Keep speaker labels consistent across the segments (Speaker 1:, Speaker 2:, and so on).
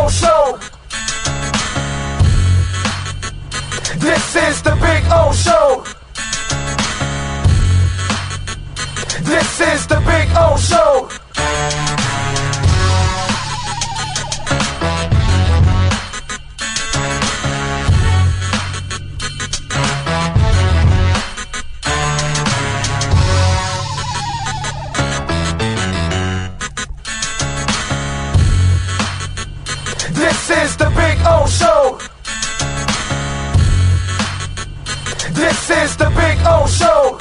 Speaker 1: O Show. This is the Big O Show. This is the Big O Show. This is the Big O Show. This is the Big O Show.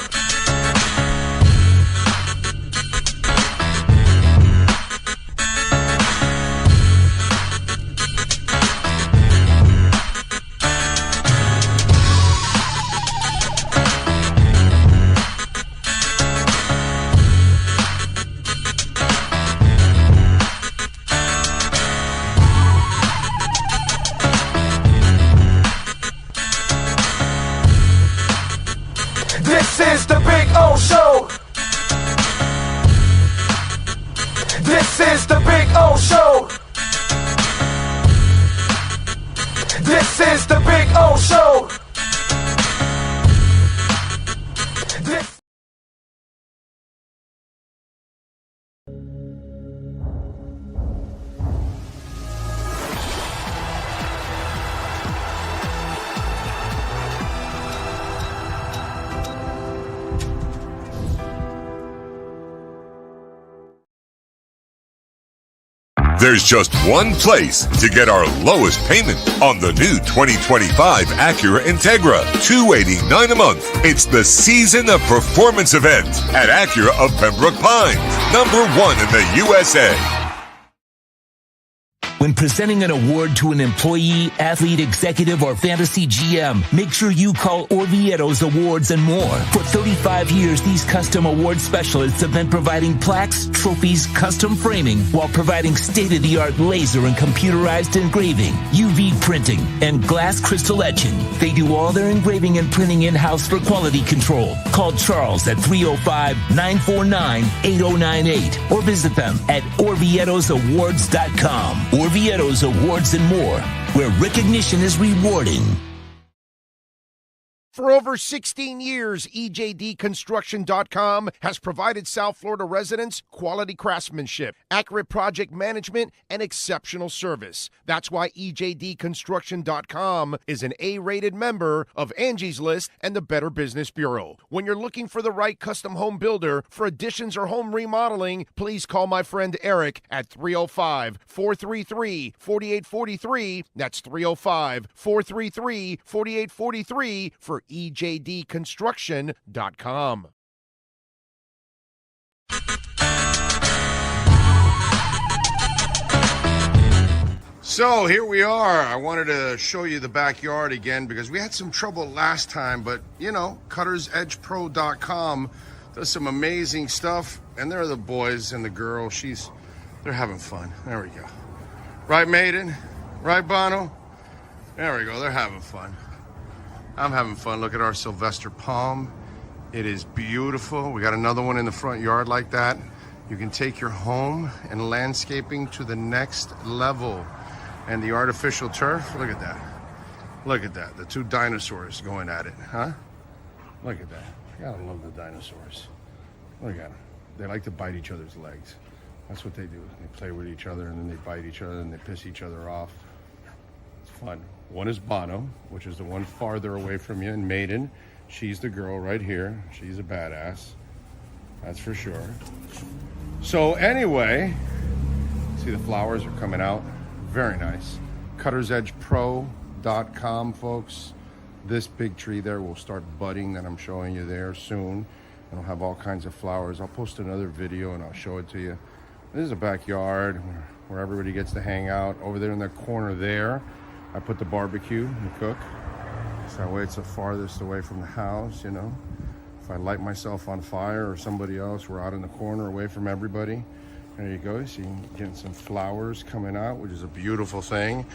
Speaker 1: This is the Big O Show. This is the Big O Show. This is the Big O Show. This
Speaker 2: There's just one place to get our lowest payment on the new 2025 Acura Integra. $289 a month. It's the season of performance event at Acura of Pembroke Pines. #1 in the USA.
Speaker 3: When presenting an award to an employee, athlete, executive, or fantasy GM, make sure you call Orvieto's Awards and More. For 35 years, these custom award specialists have been providing plaques, trophies, custom framing, while providing state-of-the-art laser and computerized engraving, UV printing, and glass crystal etching. They do all their engraving and printing in-house for quality control. Call Charles at 305-949-8098 or visit them at orvietosawards.com. Orvieto's Awards and More, where recognition is rewarding.
Speaker 4: For over 16 years, EJDconstruction.com has provided South Florida residents quality craftsmanship, accurate project management, and exceptional service. That's why EJDconstruction.com is an A-rated member of Angie's List and the Better Business Bureau. When you're looking for the right custom home builder for additions or home remodeling, please call my friend Eric at 305-433-4843. That's 305-433-4843 for EJDconstruction.com.
Speaker 5: So here we are. I wanted to show you the backyard again because we had some trouble last time, but you know, CuttersEdgePro.com does some amazing stuff, and they're the boys and the girl. They're having fun. There we go. Right, Maiden? Right, Bono? There we go. They're having fun. I'm having fun. Look at our Sylvester palm. It is beautiful. We got another one in the front yard like that. You can take your home and landscaping to the next level. And the artificial turf, look at that. Look at that. The two dinosaurs going at it, huh? Look at that. I gotta love the dinosaurs. Look at them. They like to bite each other's legs. That's what they do. They play with each other and then they bite each other and they piss each other off. It's fun. One is Bono, which is the one farther away from you, and Maiden, she's the girl right here. She's a badass, that's for sure. So anyway, see the flowers are coming out. Very nice. CuttersEdgePro.com, folks. This big tree there will start budding that I'm showing you there soon. It'll have all kinds of flowers. I'll post another video and I'll show it to you. This is a backyard where everybody gets to hang out. Over there in the corner there, I put the barbecue and cook. So that way it's the farthest away from the house, you know. If I light myself on fire or somebody else, we're out in the corner away from everybody. There you go. So you can get some flowers coming out, which is a beautiful thing.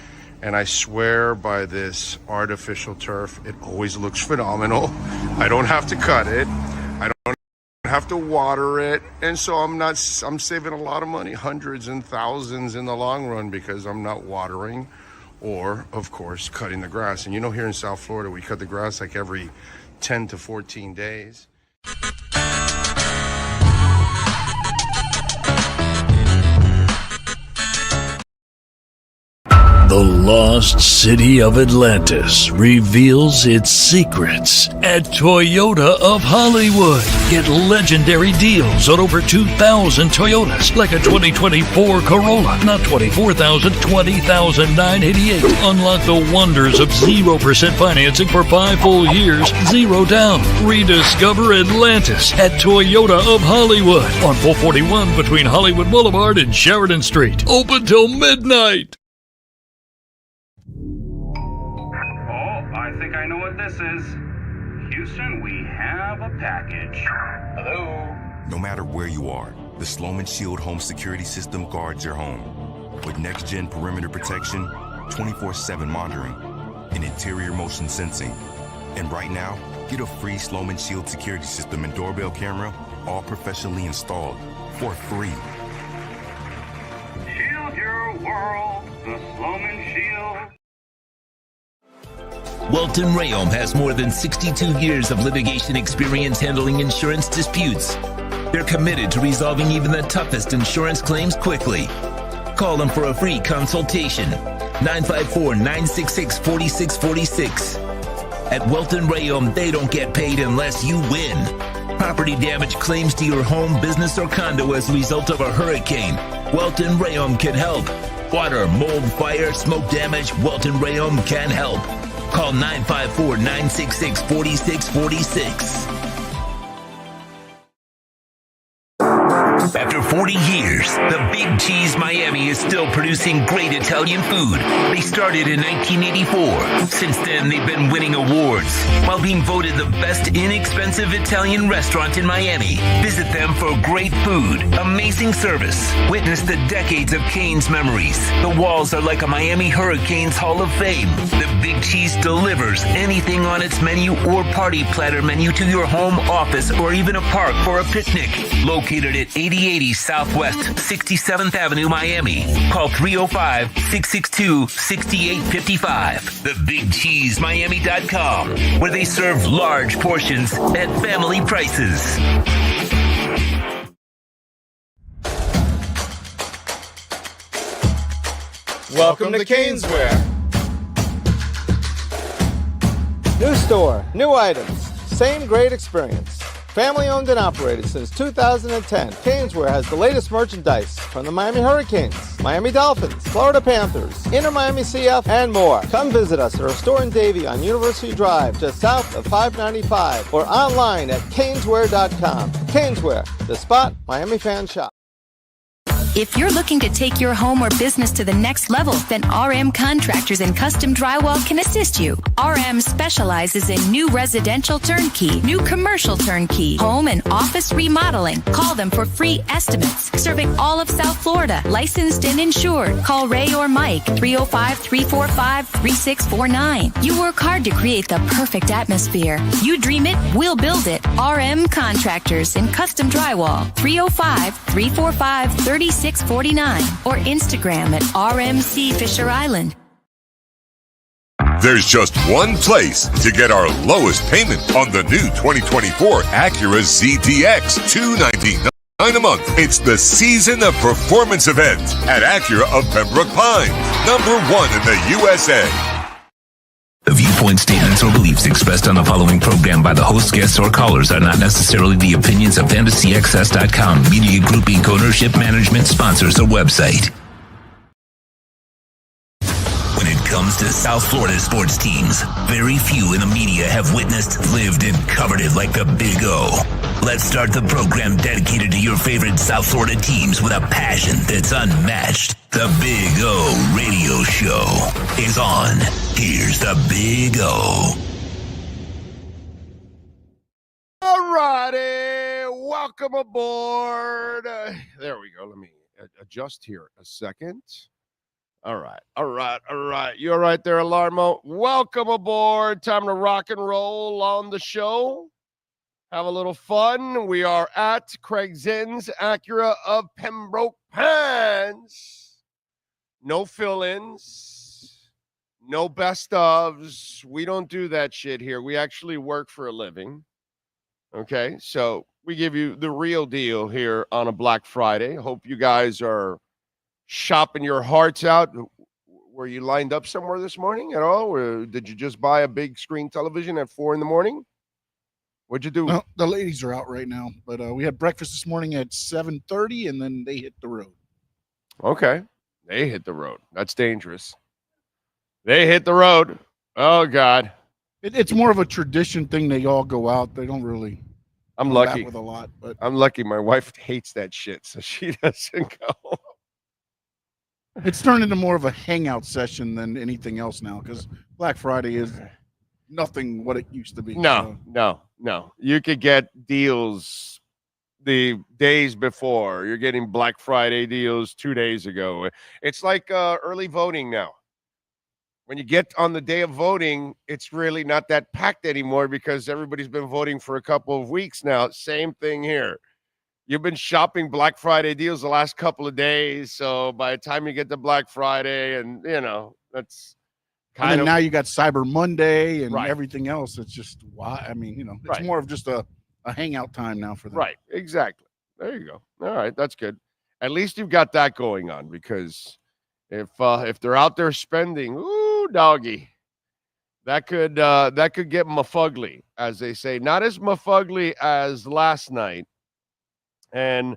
Speaker 5: And I swear by this artificial turf, it always looks phenomenal. I don't have to cut it. I don't have to water it, and so I'm saving a lot of money, hundreds and thousands in the long run, because I'm not watering or, of course, cutting the grass. And here in South Florida, we cut the grass like every 10 to 14 days.
Speaker 6: The lost city of Atlantis reveals its secrets at Toyota of Hollywood. Get legendary deals on over 2,000 Toyotas, like a 2024 Corolla, not $24,000, $20,988. Unlock the wonders of 0% financing for 5 full years, 0 down. Rediscover Atlantis at Toyota of Hollywood on 441 between Hollywood Boulevard and Sheridan Street. Open till midnight.
Speaker 7: I think I know what this is. Houston, we have a package. Hello?
Speaker 8: No matter where you are, the Sloman Shield home security system guards your home. With next-gen perimeter protection, 24/7 monitoring, and interior motion sensing. And right now, get a free Sloman Shield security system and doorbell camera, all professionally installed, for free.
Speaker 7: Shield your world, the Sloman Shield.
Speaker 3: Welton Rayom has more than 62 years of litigation experience handling insurance disputes. They're committed to resolving even the toughest insurance claims quickly. Call them for a free consultation. 954-966-4646. At Welton Rayom, they don't get paid unless you win. Property damage claims to your home, business, or condo as a result of a hurricane. Welton Rayom can help. Water, mold, fire, smoke damage, Welton Rayom can help. Call 954-966-4646. After 40 years, the Big Cheese Miami is still producing great Italian food. They started in 1984. Since then, they've been winning awards while being voted the best inexpensive Italian restaurant in Miami. Visit them for great food, amazing service. Witness the decades of Cane's memories. The walls are like a Miami Hurricanes Hall of Fame. The Big Cheese delivers anything on its menu or party platter menu to your home, office, or even a park for a picnic. Located at 8080 Southwest 67th Avenue, Miami. Call 305-662-6855. TheBigCheeseMiami.com, where they serve large portions at family prices.
Speaker 1: Welcome to Caneswear. New store, new items, same great experience. Family owned and operated since 2010, Caneswear has the latest merchandise from the Miami Hurricanes, Miami Dolphins, Florida Panthers, Inter Miami CF, and more. Come visit us at our store in Davie on University Drive, just south of 595, or online at caneswear.com. Caneswear, the spot Miami fans shop.
Speaker 9: If you're looking to take your home or business to the next level, then RM Contractors and Custom Drywall can assist you. RM specializes in new residential turnkey, new commercial turnkey, home and office remodeling. Call them for free estimates. Serving all of South Florida, licensed and insured. Call Ray or Mike, 305-345-3649. You work hard to create the perfect atmosphere. You dream it, we'll build it. RM Contractors and Custom Drywall, 305-345-3649. or Instagram at RMC Fisher Island.
Speaker 2: There's just one place to get our lowest payment on the new 2024 Acura ZDX, $299 a month. It's the Season of Performance event at Acura of Pembroke Pines, #1 in the USA.
Speaker 3: The viewpoint statements or beliefs expressed on the following program by the host, guests, or callers are not necessarily the opinions of FantasyXS.com, Media Group Inc. ownership, management, sponsors, or website. When it comes to South Florida sports teams, very few in the media have witnessed, lived, and covered it like the Big O. Let's start the program dedicated to your favorite South Florida teams with a passion that's unmatched. The Big O Radio Show is on. Here's the Big O.
Speaker 4: All righty, welcome aboard. There we go. Let me adjust here a second. All right. You all right there, Alarmo? Welcome aboard. Time to rock and roll on the show. have a little fun. We are at Craig Zinn's Acura of Pembroke Pines. No fill-ins, no best ofs. We don't do that shit here. We actually work for a living. Okay, so we give you the real deal here on a Black Friday. Hope you guys are shopping your hearts out. Were you lined up somewhere this morning at all? Or did you just buy a big screen television at 4 a.m? What'd you do?
Speaker 10: No, the ladies are out right now, but we had breakfast this morning at 7:30, and then they hit the road.
Speaker 4: Okay, they hit the road. That's dangerous. They hit the road. Oh, God.
Speaker 10: It's more of a tradition thing. They all go out. They don't really.
Speaker 4: I'm lucky.
Speaker 10: With a lot, but
Speaker 4: I'm lucky. My wife hates that shit, so she doesn't go.
Speaker 10: It's turned into more of a hangout session than anything else now, because Black Friday is nothing what it used to be.
Speaker 4: No. You could get deals the days before. You're getting Black Friday deals 2 days ago. It's like early voting now. When you get on the day of voting, it's really not that packed anymore because everybody's been voting for a couple of weeks now. Same thing here. You've been shopping Black Friday deals the last couple of days. So by the time you get to Black Friday, and, that's kind of.
Speaker 10: Now you got Cyber Monday and
Speaker 4: Right.
Speaker 10: everything else. It's just, why? I mean, it's
Speaker 4: Right.
Speaker 10: more of just a hangout time now for them.
Speaker 4: Right, exactly. There you go. All right, that's good. At least you've got that going on, because if they're out there spending, ooh, doggy, that could get mafugly, as they say. Not as mafugly as last night. And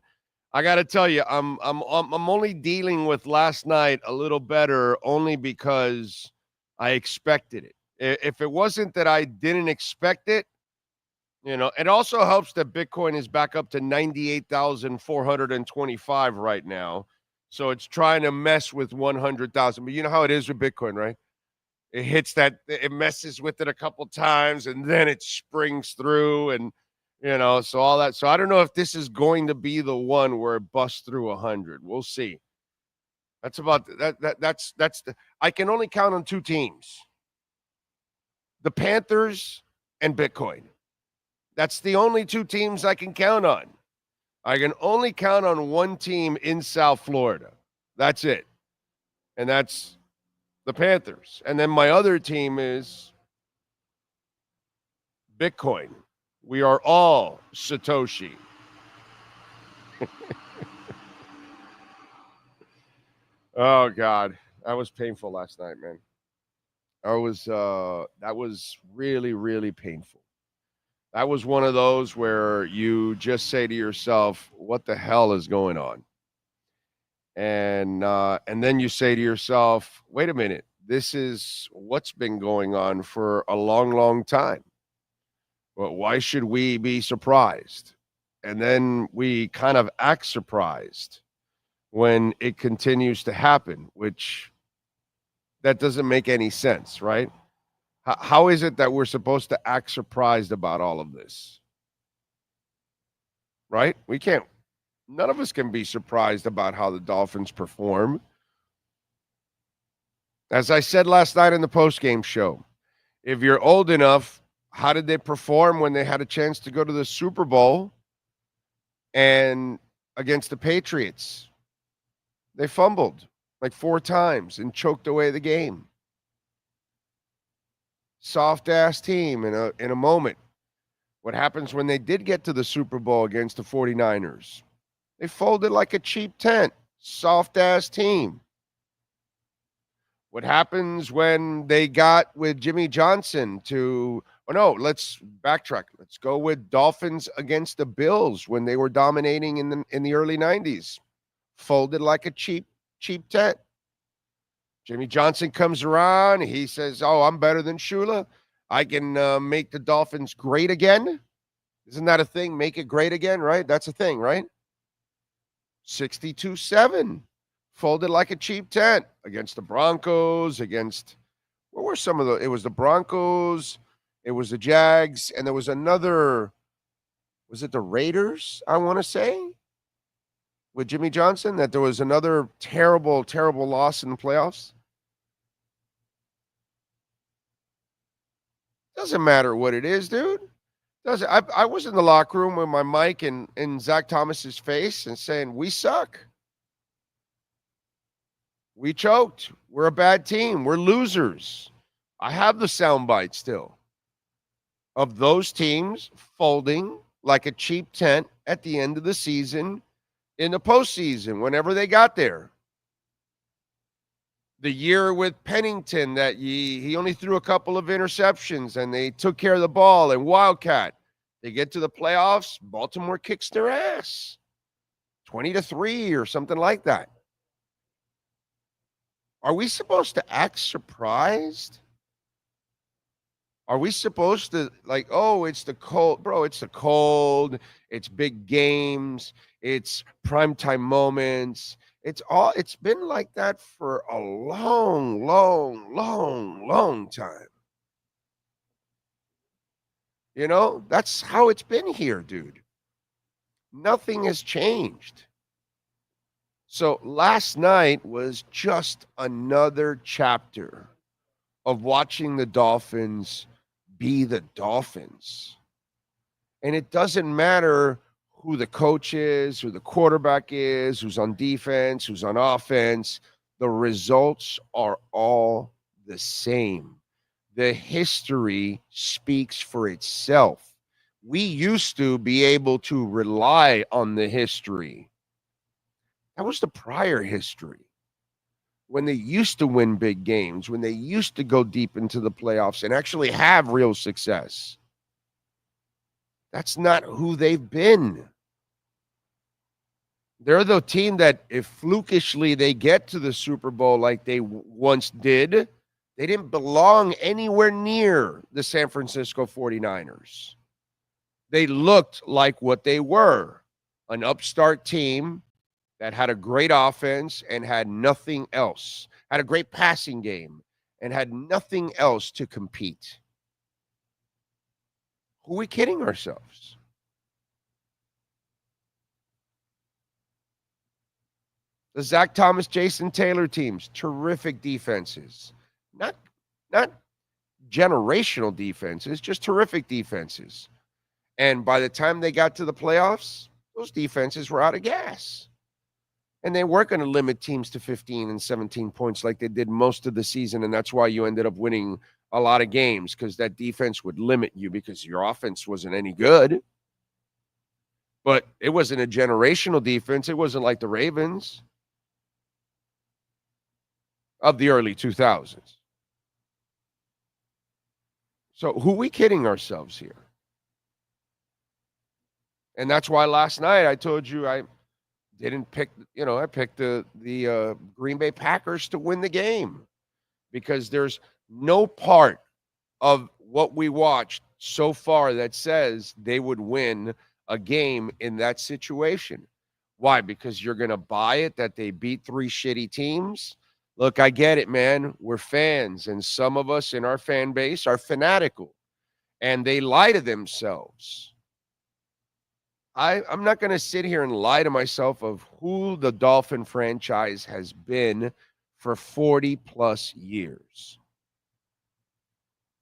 Speaker 4: I got to tell you, I'm only dealing with last night a little better, only because I expected it. If it wasn't that I didn't expect it, it also helps that Bitcoin is back up to 98,425 right now. So it's trying to mess with 100,000. But you know how it is with Bitcoin, right? It hits that, it messes with it a couple times, and then it springs through, and so all that. So I don't know if this is going to be the one where it busts through 100. We'll see. That's about that's I can only count on two teams: the Panthers and Bitcoin. That's the only two teams I can count on. I can only count on one team in South Florida. That's it. And that's the Panthers. And then my other team is Bitcoin. We are all Satoshi. Oh, God. That was painful last night, man. That was really, really painful. That was one of those where you just say to yourself, what the hell is going on? And then you say to yourself, wait a minute, this is what's been going on for a long, long time. Well, why should we be surprised? And then we kind of act surprised when it continues to happen, which that doesn't make any sense, right? How is it that we're supposed to act surprised about all of this? Right? We can't. None of us can be surprised about how the Dolphins perform. As I said last night in the postgame show, if you're old enough, how did they perform when they had a chance to go to the Super Bowl and against the Patriots? They fumbled like 4 times and choked away the game. Soft-ass team in a moment. What happens when they did get to the Super Bowl against the 49ers? They folded like a cheap tent. Soft-ass team. What happens when they got with Jimmy Johnson to... Oh, no, let's backtrack. Let's go with Dolphins against the Bills when they were dominating in the early 90s. Folded like a cheap tent. Jimmy Johnson comes around. He says, oh, I'm better than Shula. I can make the Dolphins great again. Isn't that a thing? Make it great again, right? That's a thing, right? 62-7. Folded like a cheap tent against the Broncos, what were some of the, it was the Broncos, it was the Jags, and there was another, was it the Raiders, I want to say, with Jimmy Johnson, that there was another terrible, terrible loss in the playoffs? Doesn't matter what it is, dude. I was in the locker room with my mic in Zach Thomas's face and saying, we suck. We choked. We're a bad team. We're losers. I have the soundbite still of those teams folding like a cheap tent at the end of the season in the postseason, whenever they got there. The year with Pennington that he only threw a couple of interceptions and they took care of the ball, and Wildcat. They get to the playoffs, Baltimore kicks their ass 20-3 or something like that. Are we supposed to act surprised? Are we supposed to like, oh, it's the cold, bro, it's the cold, it's big games, it's primetime moments. It's been like that for a long, long, long, long time. You know, that's how it's been here, dude. Nothing has changed. So last night was just another chapter of watching the Dolphins be the Dolphins. And it doesn't matter who the coach is, who the quarterback is, who's on defense, who's on offense. The results are all the same. The history speaks for itself. We used to be able to rely on the history. That was the prior history. When they used to win big games, when they used to go deep into the playoffs and actually have real success. That's not who they've been. They're the team that if flukishly they get to the Super Bowl like they once did, they didn't belong anywhere near the San Francisco 49ers. They looked like what they were, an upstart team that had a great offense and had nothing else, had a great passing game and had nothing else to compete. Who are we kidding ourselves? The Zach Thomas, Jason Taylor teams, terrific defenses. Not generational defenses, just terrific defenses. And by the time they got to the playoffs, those defenses were out of gas. And they weren't going to limit teams to 15 and 17 points like they did most of the season. And that's why you ended up winning a lot of games, because that defense would limit you because your offense wasn't any good. But it wasn't a generational defense. It wasn't like the Ravens of the early 2000s. So who are we kidding ourselves here? And that's why last night I told you I didn't pick, I picked the Green Bay Packers to win the game, because there's no part of what we watched so far that says they would win a game in that situation. Why? Because you're going to buy it that they beat 3 shitty teams. Look, I get it, man. We're fans, and some of us in our fan base are fanatical, and they lie to themselves. I'm not going to sit here and lie to myself of who the Dolphin franchise has been for 40-plus years.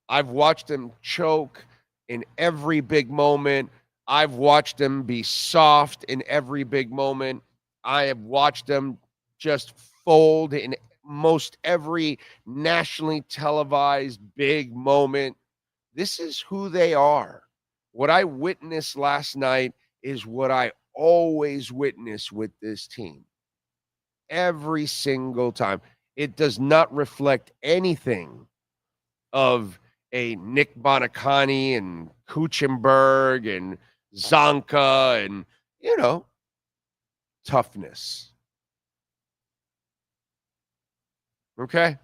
Speaker 4: I've watched them choke in every big moment. I've watched them be soft in every big moment. I have watched them just fold in most every nationally televised big moment. This is who they are. What I witnessed last night is what I always witness with this team. Every single time. It does not reflect anything of a Nick Bonacani and Kuchenberg and Zonka and, toughness. Okay?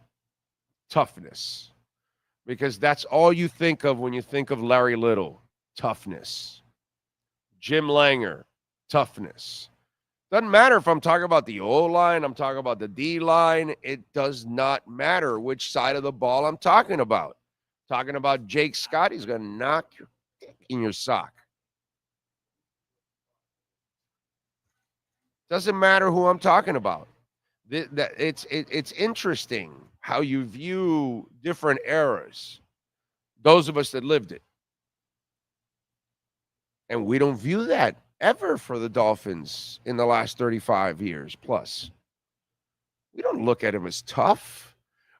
Speaker 4: Toughness. Because that's all you think of when you think of Larry Little. Toughness. Jim Langer, toughness. Doesn't matter if I'm talking about the O-line, I'm talking about the D-line. It does not matter which side of the ball I'm talking about. Talking about Jake Scott, he's going to knock your dick in your sock. Doesn't matter who I'm talking about. It's interesting how you view different eras. Those of us that lived it. And we don't view that ever for the Dolphins in the last 35 years plus. We don't look at them as tough.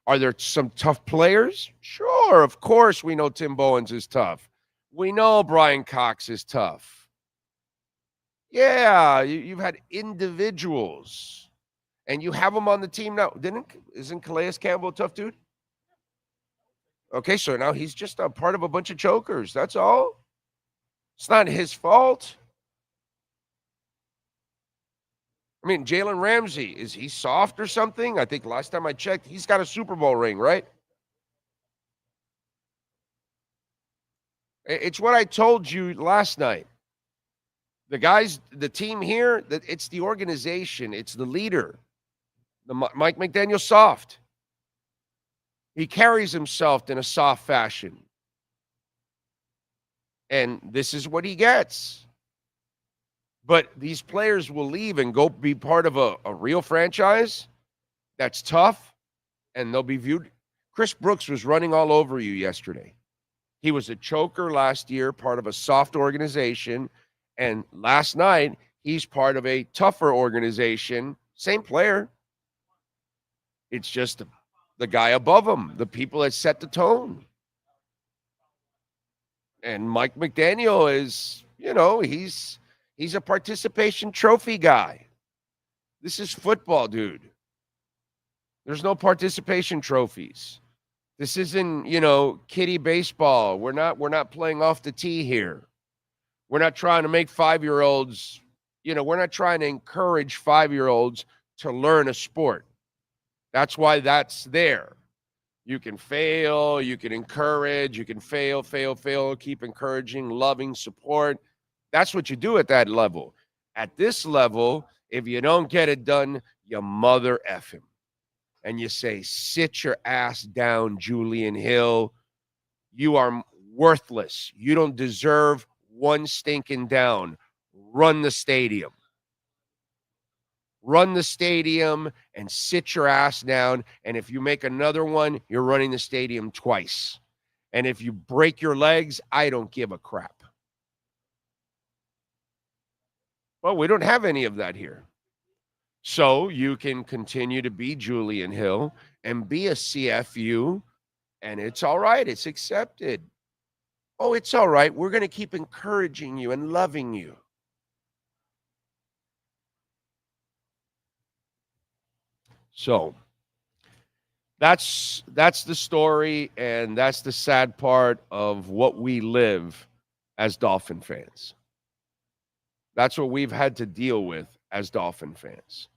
Speaker 4: Are there some tough players? Sure, of course we know Tim Bowens is tough. We know Brian Cox is tough. Yeah, you've had individuals, and you have them on the team now. Isn't Calais Campbell a tough dude? Okay, so now he's just a part of a bunch of chokers. That's all. It's not his fault. I mean, Jalen Ramsey, is he soft or something? I think last time I checked, he's got a Super Bowl ring, right? It's what I told you last night. The guys, the team here, it's the organization. It's the leader. Mike McDaniel soft. He carries himself in a soft fashion. And this is what he gets. But these players will leave and go be part of a real franchise that's tough, and they'll be viewed. Chris Brooks was running all over you yesterday. He was a choker last year, part of a soft organization. And last night, he's part of a tougher organization. Same player. It's just the guy above him, the people that set the tone. And Mike McDaniel is, he's a participation trophy guy. This is football, dude. There's no participation trophies. This isn't, kiddie baseball. We're not playing off the tee here. We're not trying to make 5-year-olds, we're not trying to encourage 5-year-olds to learn a sport. That's why that's there. You can fail, you can encourage, you can fail, keep encouraging, loving, support. That's what you do at that level. At this level, if you don't get it done, you mother F him. And you say, sit your ass down, Julian Hill. You are worthless. You don't deserve one stinking down. Run the stadium. Run the stadium and sit your ass down. And if you make another one, you're running the stadium twice. And if you break your legs, I don't give a crap. Well, we don't have any of that here. So you can continue to be Julian Hill and be a CFU, and it's all right. It's accepted. Oh, it's all right. We're going to keep encouraging you and loving you. So that's the story, and that's the sad part of what we live as Dolphin fans. That's what we've had to deal with as Dolphin fans.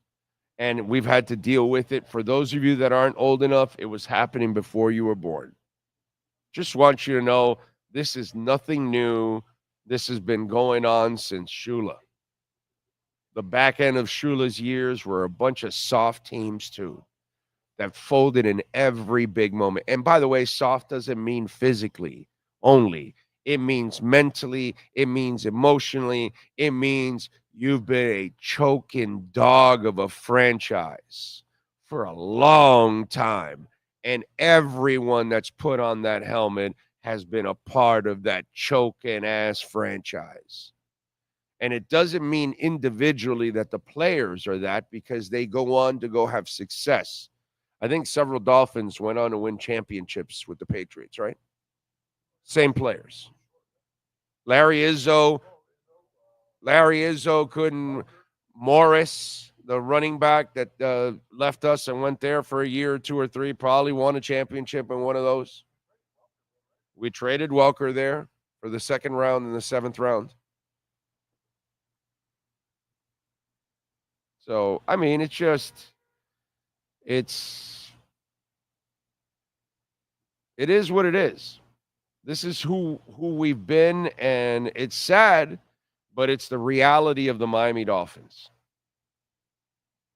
Speaker 4: And we've had to deal with it. For those of you that aren't old enough, it was happening before you were born. Just want you to know this is nothing new. This has been going on since Shula. The back end of Shula's years were a bunch of soft teams too that folded in every big moment. And by the way, soft doesn't mean physically only. It means mentally. It means emotionally. It means you've been a choking dog of a franchise for a long time. And everyone that's put on that helmet has been a part of that choking ass franchise. And it doesn't mean individually that the players are that, because they go on to go have success. I think several Dolphins went on to win championships with the Patriots, right? Same players. Larry Izzo couldn't. Morris, the running back that left us and went there for a year or two or three, probably won a championship in one of those. We traded Welker there for the second round and the 7th round. So, I mean, it is what it is. This is who we've been, and it's sad, but it's the reality of the Miami Dolphins.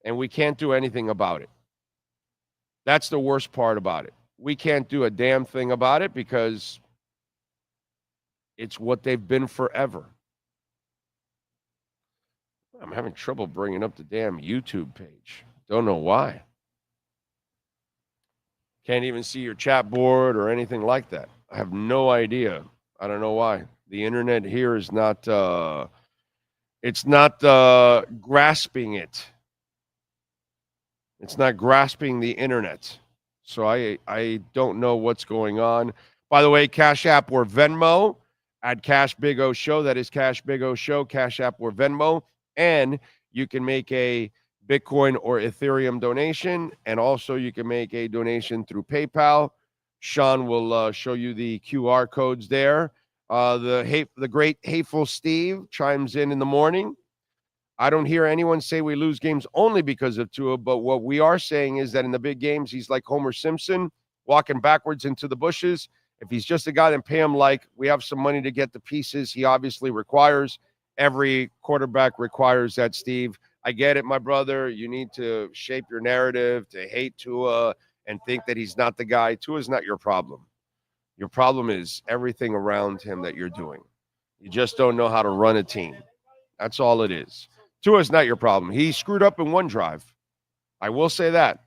Speaker 4: And we can't do anything about it. That's the worst part about it. We can't do a damn thing about it because it's what they've been forever. I'm having trouble bringing up the damn YouTube page. Don't know why. Can't even see your chat board or anything like that. I have no idea. I don't know why. The internet here is not it's not grasping it. It's not grasping the internet. So I don't know what's going on. By the way, Cash App or Venmo at Cash Big O Show. That is Cash Big O Show, Cash App or Venmo. And you can make a Bitcoin or Ethereum donation. And also you can make a donation through PayPal. Sean will show you the QR codes there. The great Hateful Steve chimes in the morning. I don't hear anyone say we lose games only because of Tua, but what we are saying is that in the big games, he's like Homer Simpson, walking backwards into the bushes. If he's just a guy, then pay him like we have some money to get the pieces he obviously requires. Every quarterback requires that, Steve. I get it, my brother. You need to shape your narrative to hate Tua and think that he's not the guy. Tua's not your problem. Your problem is everything around him that you're doing. You just don't know how to run a team. That's all it is. Tua's not your problem. He screwed up in one drive. I will say that.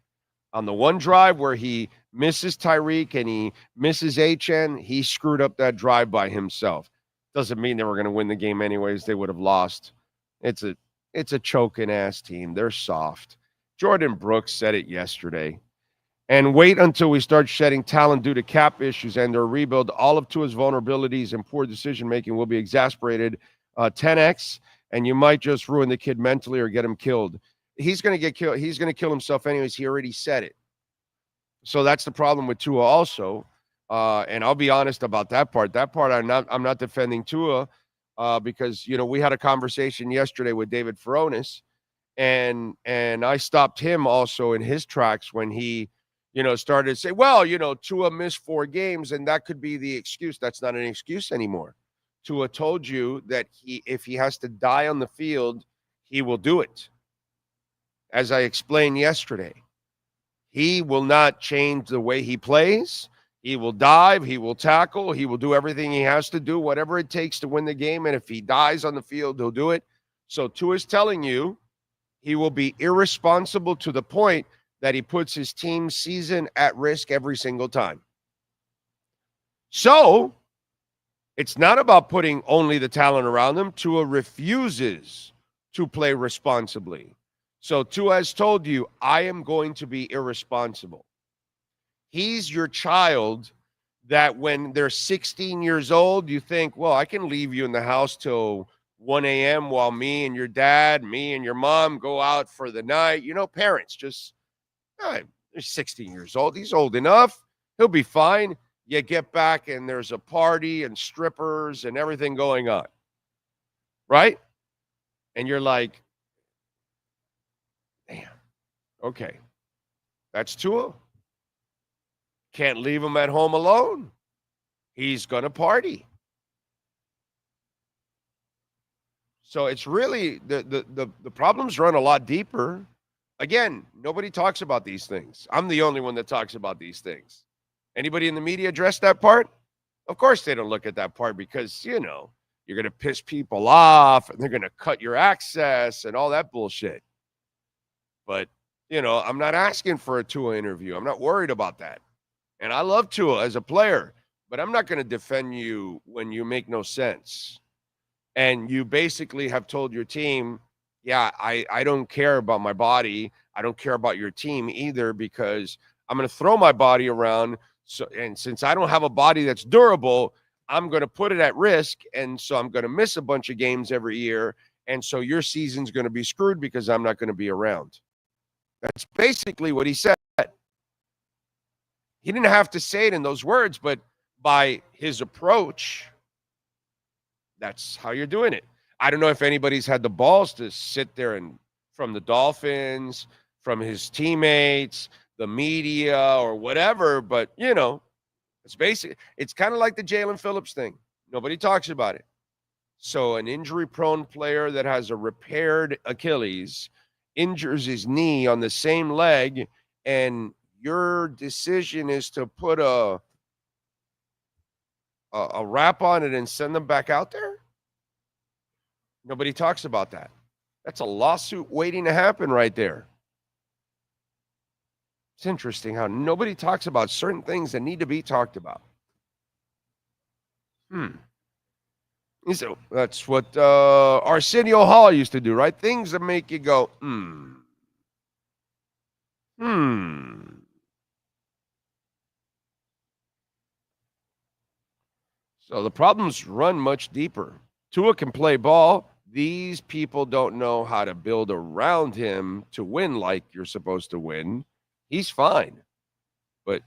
Speaker 4: On the one drive where he misses Tyreek and he misses HN, he screwed up that drive by himself. Doesn't mean they were going to win the game anyways. They would have lost. It's a choking ass team. They're soft. Jordan Brooks said it yesterday. And wait until we start shedding talent due to cap issues and their rebuild. All of Tua's vulnerabilities and poor decision-making will be exasperated 10x, and you might just ruin the kid mentally or get him killed. He's going to get killed. He's going to kill himself anyways. He already said it. So that's the problem with Tua also. And I'll be honest about that part. That part I'm not defending Tua because, we had a conversation yesterday with David Furones, and I stopped him also in his tracks when he, started to say, well, Tua missed 4 games and that could be the excuse. That's not an excuse anymore. Tua told you that if he has to die on the field, he will do it. As I explained yesterday, he will not change the way he plays. He will dive, he will tackle, he will do everything he has to do, whatever it takes to win the game. And if he dies on the field, he'll do it. So Tua is telling you he will be irresponsible to the point that he puts his team's season at risk every single time. So it's not about putting only the talent around him. Tua refuses to play responsibly. So Tua has told you, I am going to be irresponsible. He's your child that when they're 16 years old, you think, well, I can leave you in the house till 1 a.m. while me and your dad, me and your mom go out for the night. Parents just, they're 16 years old. He's old enough. He'll be fine. You get back and there's a party and strippers and everything going on. Right? And you're like, damn, okay. That's Tua. Can't leave him at home alone. He's going to party. So it's really, the problems run a lot deeper. Again, nobody talks about these things. I'm the only one that talks about these things. Anybody in the media address that part? Of course they don't look at that part because, you're going to piss people off and they're going to cut your access and all that bullshit. But, I'm not asking for a Tua interview. I'm not worried about that. And I love Tua as a player, but I'm not going to defend you when you make no sense. And you basically have told your team, yeah, I don't care about my body. I don't care about your team either because I'm going to throw my body around. And since I don't have a body that's durable, I'm going to put it at risk. And so I'm going to miss a bunch of games every year. And so your season's going to be screwed because I'm not going to be around. That's basically what he said. He didn't have to say it in those words, but by his approach, that's how you're doing it. I don't know if anybody's had the balls to sit there and from the Dolphins, from his teammates, the media or whatever, but it's basically, it's kind of like the Jalen Phillips thing. Nobody talks about it. So an injury-prone player that has a repaired Achilles injures his knee on the same leg, and your decision is to put a wrap on it and send them back out there? Nobody talks about that. That's a lawsuit waiting to happen right there. It's interesting how nobody talks about certain things that need to be talked about. So that's what Arsenio Hall used to do, right? Things that make you go, So the problems run much deeper. Tua can play ball. These people don't know how to build around him to win like you're supposed to win. He's fine, but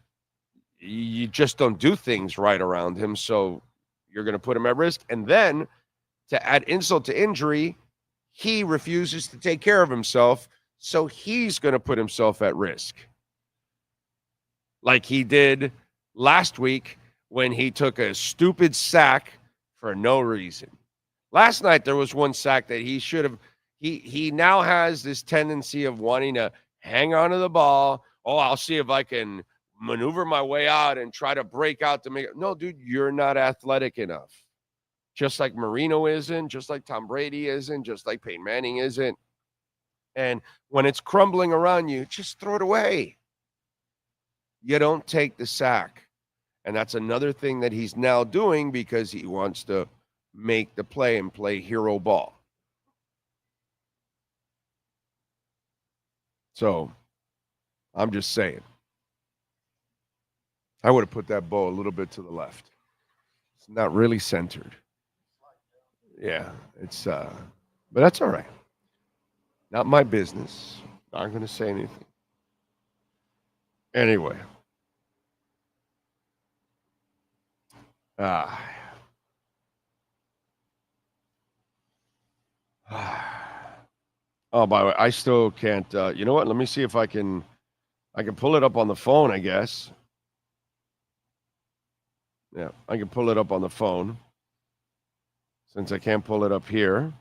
Speaker 4: you just don't do things right around him, so you're going to put him at risk. And then, to add insult to injury, he refuses to take care of himself, so he's going to put himself at risk. Like he did last week when he took a stupid sack for no reason. Last night, there was one sack that he should have. He now has this tendency of wanting to hang on to the ball. Oh, I'll see if I can maneuver my way out and try to break out to make it. No, dude, you're not athletic enough. Just like Marino isn't, just like Tom Brady isn't, just like Peyton Manning isn't. And when it's crumbling around you, just throw it away. You don't take the sack. And that's another thing that he's now doing because he wants to make the play and play hero ball. So, I'm just saying. I would have put that ball a little bit to the left. It's not really centered. Yeah, it's but that's all right. Not my business. Not going to say anything. Anyway. Oh, by the way, I still can't. You know what? Let me see if I can pull it up on the phone, I guess. Yeah, I can pull it up on the phone since I can't pull it up here.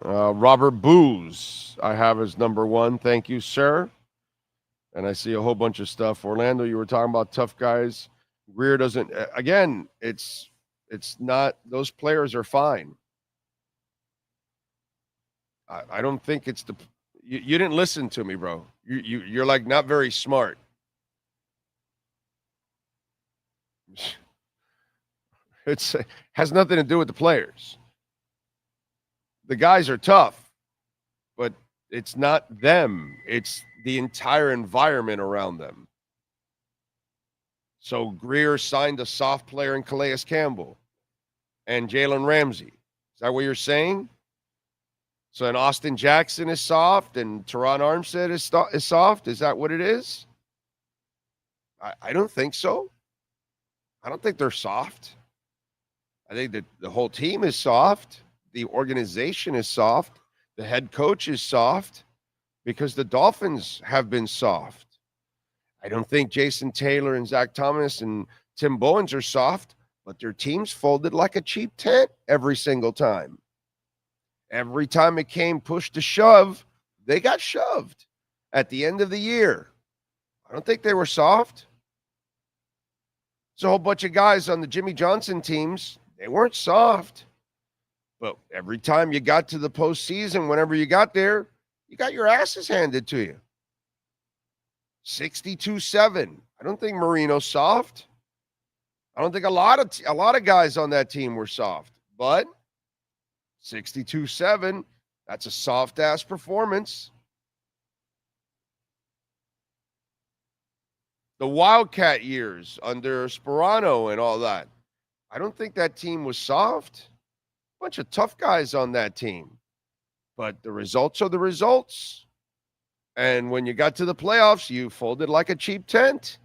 Speaker 4: Robert Booz, I have as number 1. Thank you, sir. And I see a whole bunch of stuff. Orlando, you were talking about tough guys. Greer doesn't. Again, it's not. Those players are fine. I don't think it's the. You didn't listen to me, bro. You're like not very smart. It has nothing to do with the players. The guys are tough, but it's not them. It's the entire environment around them. So Greer signed a soft player in Calais Campbell and Jalen Ramsey. Is that what you're saying? So then Austin Jackson is soft and Teron Armstead is soft? Is that what it is? I don't think so. I don't think they're soft. I think that the whole team is soft. The organization is soft. The head coach is soft because the Dolphins have been soft. I don't think Jason Taylor and Zach Thomas and Tim Bowens are soft, but their teams folded like a cheap tent every single time. Every time it came push to shove, they got shoved at the end of the year. I don't think they were soft. There's a whole bunch of guys on the Jimmy Johnson teams. They weren't soft. But every time you got to the postseason, whenever you got there, you got your asses handed to you. 62-7. I don't think Marino's soft. I don't think a lot of guys on that team were soft. But 62-7, that's a soft-ass performance. The Wildcat years under Sperano and all that, I don't think that team was soft. Bunch of tough guys on that team. But the results are the results. And when you got to the playoffs, you folded like a cheap tent.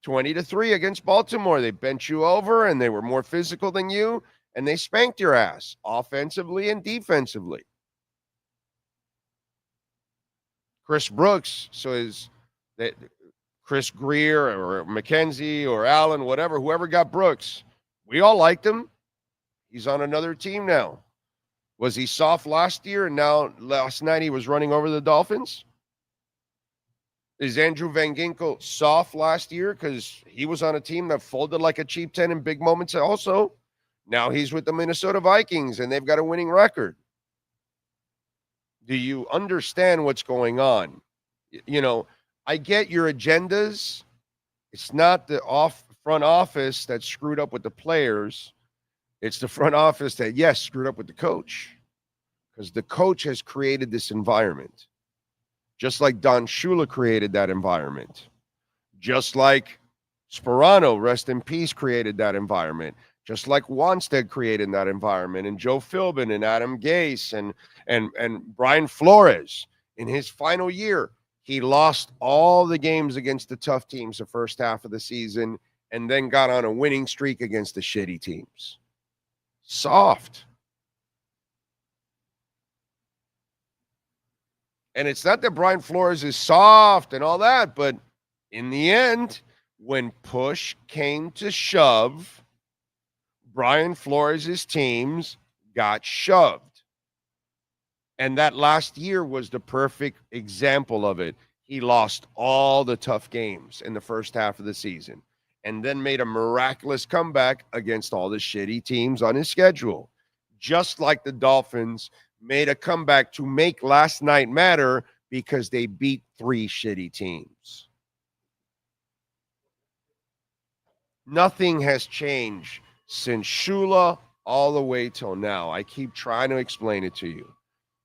Speaker 4: 20-3 against Baltimore. They bent you over, and they were more physical than you, and they spanked your ass offensively and defensively. Chris Brooks, so is that Chris Greer or McKenzie or Allen, whatever, whoever got Brooks, we all liked him. He's on another team now. Was he soft last year, and now last night he was running over the Dolphins? Is Andrew Van Ginkel soft last year because he was on a team that folded like a cheap tent in big moments also? Now he's with the Minnesota Vikings, and they've got a winning record. Do you understand what's going on? You know, I get your agendas. It's not the front office that screwed up with the players. It's the front office that, yes, screwed up with the coach, because the coach has created this environment, just like Don Shula created that environment, just like Sperano, rest in peace, created that environment, just like Wanstead created that environment, and Joe Philbin and Adam Gase and Brian Flores. In his final year, he lost all the games against the tough teams the first half of the season and then got on a winning streak against the shitty teams. Soft. And it's not that Brian Flores is soft and all that, but in the end, when push came to shove, Brian Flores' teams got shoved. And that last year was the perfect example of it. He lost all the tough games in the first half of the season and then made a miraculous comeback against all the shitty teams on his schedule. Just like the Dolphins made a comeback to make last night matter because they beat 3 shitty teams. Nothing has changed since Shula all the way till now. I keep trying to explain it to you.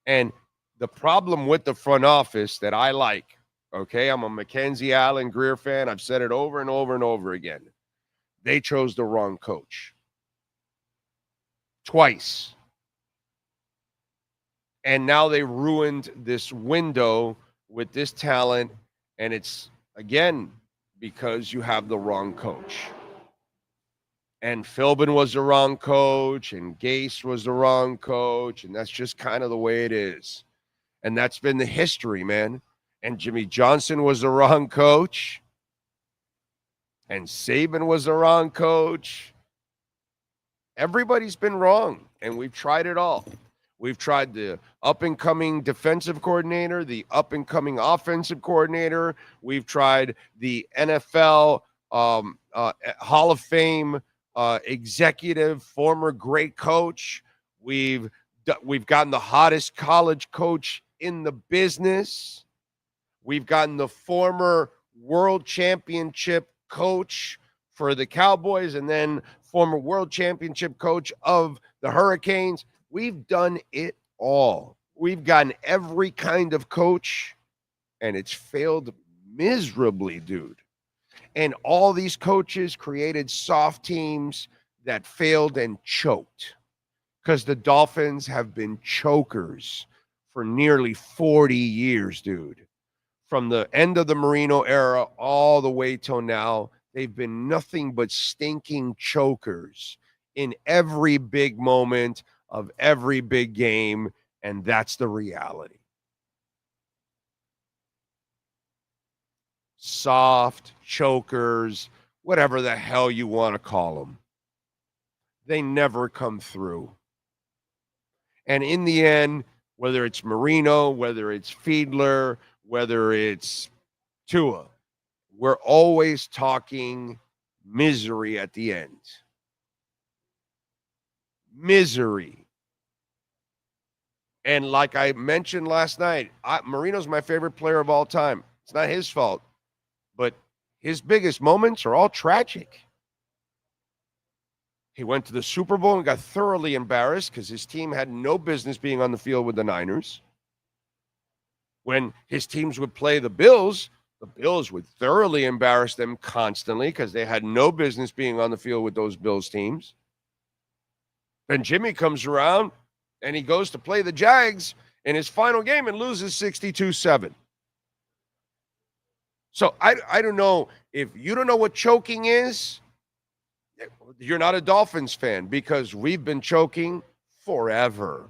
Speaker 4: And the problem with the front office that I like, okay, I'm a Mackenzie Allen Greer fan. I've said it over and over and over again. They chose the wrong coach. Twice. And now they ruined this window with this talent. And it's, again, because you have the wrong coach. And Philbin was the wrong coach, and Gase was the wrong coach, and that's just kind of the way it is. And that's been the history, man. And Jimmy Johnson was the wrong coach, and Saban was the wrong coach. Everybody's been wrong, and we've tried it all. We've tried the up-and-coming defensive coordinator, the up-and-coming offensive coordinator. We've tried the NFL Hall of Fame executive, former great coach. We've gotten the hottest college coach in the business. We've gotten the former world championship coach for the Cowboys and then former world championship coach of the Hurricanes. We've done it all. We've gotten every kind of coach, and it's failed miserably, dude. And all these coaches created soft teams that failed and choked, because the Dolphins have been chokers for nearly 40 years, dude. From the end of the Marino era all the way till now, they've been nothing but stinking chokers in every big moment of every big game, and that's the reality. Soft chokers, whatever the hell you want to call them. They never come through. And in the end, whether it's Marino, whether it's Fiedler, whether it's Tua, we're always talking misery at the end. Misery. And like I mentioned last night, Marino's my favorite player of all time. It's not his fault. But his biggest moments are all tragic. He went to the Super Bowl and got thoroughly embarrassed because his team had no business being on the field with the Niners. When his teams would play the Bills would thoroughly embarrass them constantly because they had no business being on the field with those Bills teams. Then Jimmy comes around and he goes to play the Jags in his final game and loses 62-7. So I don't know, if you don't know what choking is, you're not a Dolphins fan, because we've been choking forever.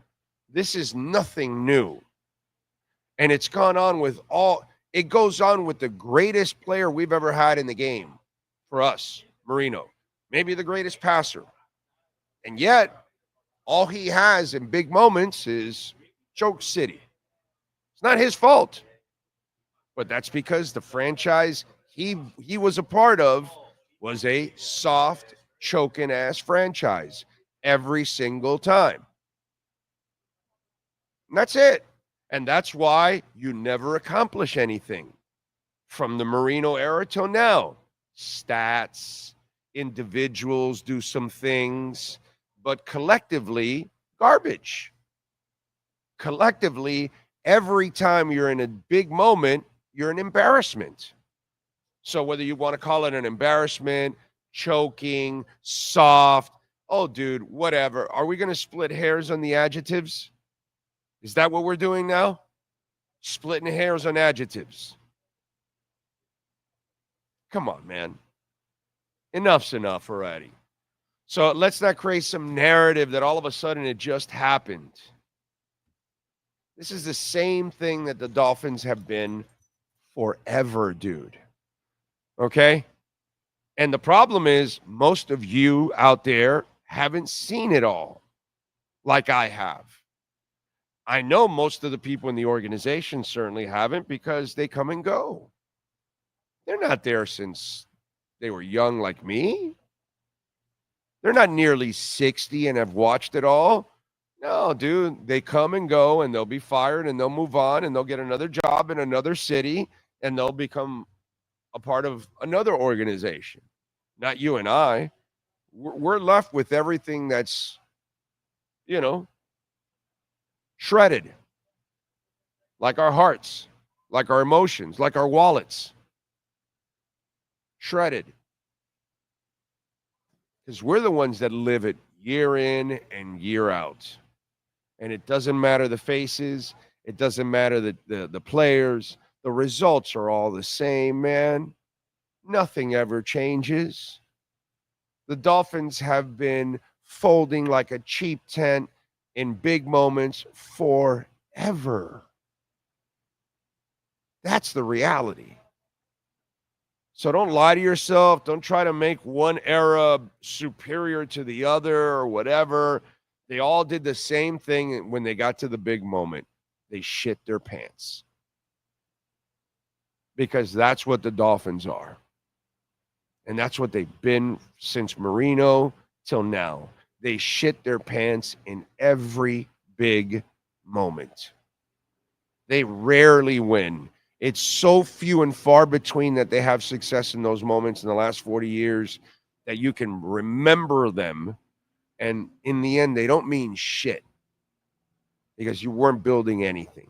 Speaker 4: This is nothing new. And it's gone on with it goes on with the greatest player we've ever had in the game for us, Marino. Maybe the greatest passer. And yet, all he has in big moments is choke city. It's not his fault. But that's because the franchise he was a part of was a soft, choking-ass franchise every single time. And that's it. And that's why you never accomplish anything. From the Marino era till now, stats, individuals do some things, but collectively, garbage. Collectively, every time you're in a big moment, you're an embarrassment. So whether you want to call it an embarrassment, choking, soft, oh, dude, whatever. Are we going to split hairs on the adjectives? Is that what we're doing now? Splitting hairs on adjectives. Come on, man. Enough's enough already. So let's not create some narrative that all of a sudden it just happened. This is the same thing that the Dolphins have been forever, dude. Okay? And the problem is most of you out there haven't seen it all like I have. I know most of the people in the organization certainly haven't because they come and go. They're not there since they were young like me. They're not nearly 60 and have watched it all. No, dude, they come and go and they'll be fired and they'll move on and they'll get another job in another city and they'll become a part of another organization. Not you and I. We're left with everything that's, shredded. Like our hearts, like our emotions, like our wallets. Shredded. Because we're the ones that live it year in and year out. And it doesn't matter the faces. It doesn't matter the players. The results are all the same, man. Nothing ever changes. The Dolphins have been folding like a cheap tent in big moments forever. That's the reality. So don't lie to yourself. Don't try to make one era superior to the other or whatever. They all did the same thing when they got to the big moment. They shit their pants. Because that's what the Dolphins are. And that's what they've been since Marino till now. They shit their pants in every big moment. They rarely win. It's so few and far between that they have success in those moments in the last 40 years that you can remember them. And in the end, they don't mean shit because you weren't building anything.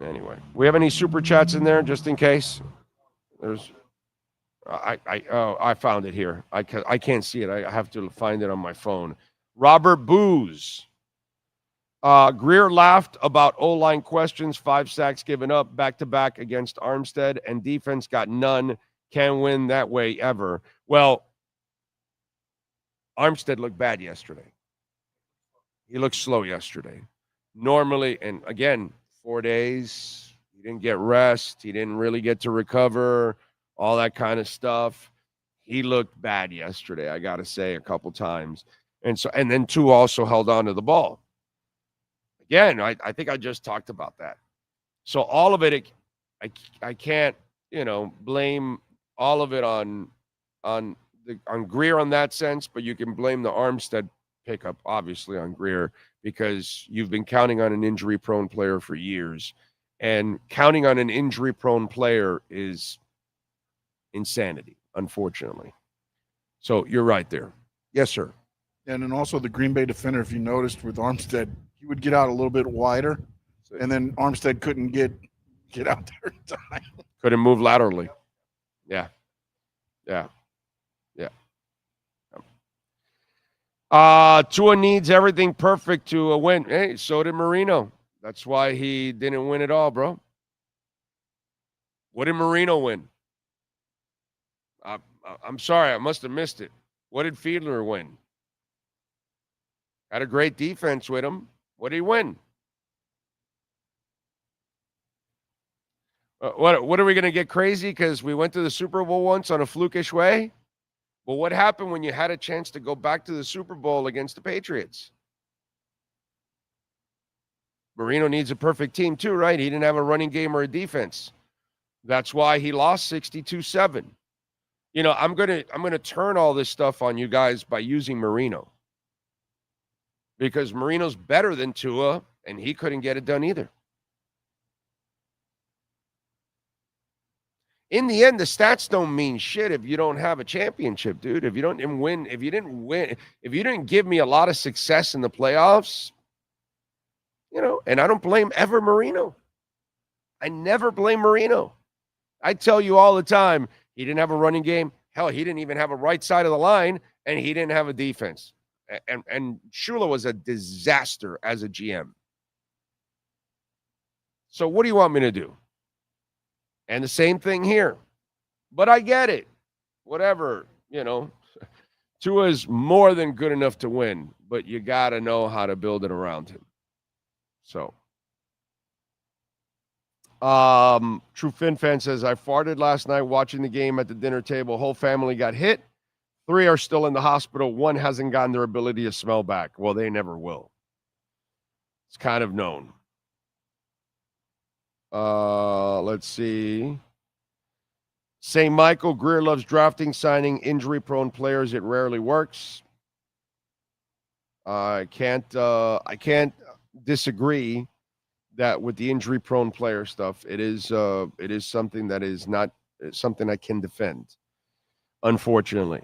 Speaker 4: Anyway, we have any super chats in there just in case? There's, I found it here. I can't see it. I have to find it on my phone. Robert Booz. Greer laughed about O-line questions, 5 sacks given up back-to-back against Armstead, and defense got none. Can't win that way ever. Well, Armstead looked bad yesterday. He looked slow yesterday. Normally, and again, 4 days, he didn't get rest. He didn't really get to recover, all that kind of stuff. He looked bad yesterday, I got to say, a couple times. And then two also held on to the ball. Again, I think I just talked about that. So all of it, I can't, blame all of it on Greer on that sense, but you can blame the Armstead pickup, obviously, on Greer because you've been counting on an injury-prone player for years. And counting on an injury-prone player is insanity, unfortunately. So you're right there. Yes, sir.
Speaker 10: And then also the Green Bay defender, if you noticed with Armstead, he would get out a little bit wider, and then Armstead couldn't get out there in time.
Speaker 4: Couldn't move laterally. Yeah. Tua needs everything perfect to win. Hey, so did Marino. That's why he didn't win it all, bro. What did Marino win? I'm sorry, I must have missed it. What did Fiedler win? Had a great defense with him. What did he win? What are we going to get crazy because we went to the Super Bowl once on a flukish way? Well, what happened when you had a chance to go back to the Super Bowl against the Patriots? Marino needs a perfect team too, right? He didn't have a running game or a defense. That's why he lost 62-7. I'm gonna turn all this stuff on you guys by using Marino. because Marino's better than Tua, and he couldn't get it done either. In the end, the stats don't mean shit if you don't have a championship, dude. If you didn't give me a lot of success in the playoffs, and I don't blame ever Marino. I never blame Marino. I tell you all the time, he didn't have a running game. Hell, he didn't even have a right side of the line, and he didn't have a defense. And Shula was a disaster as a GM. So what do you want me to do? And the same thing here. But I get it. Whatever, Tua is more than good enough to win, but you got to know how to build it around him. So, True Fin Fan says, I farted last night watching the game at the dinner table. Whole family got hit. 3 are still in the hospital. 1 hasn't gotten their ability to smell back. Well, they never will. It's kind of known. Let's see. St. Michael, Greer loves drafting, signing injury-prone players. It rarely works. I can't disagree that with the injury-prone player stuff, it is something that is not something I can defend, unfortunately.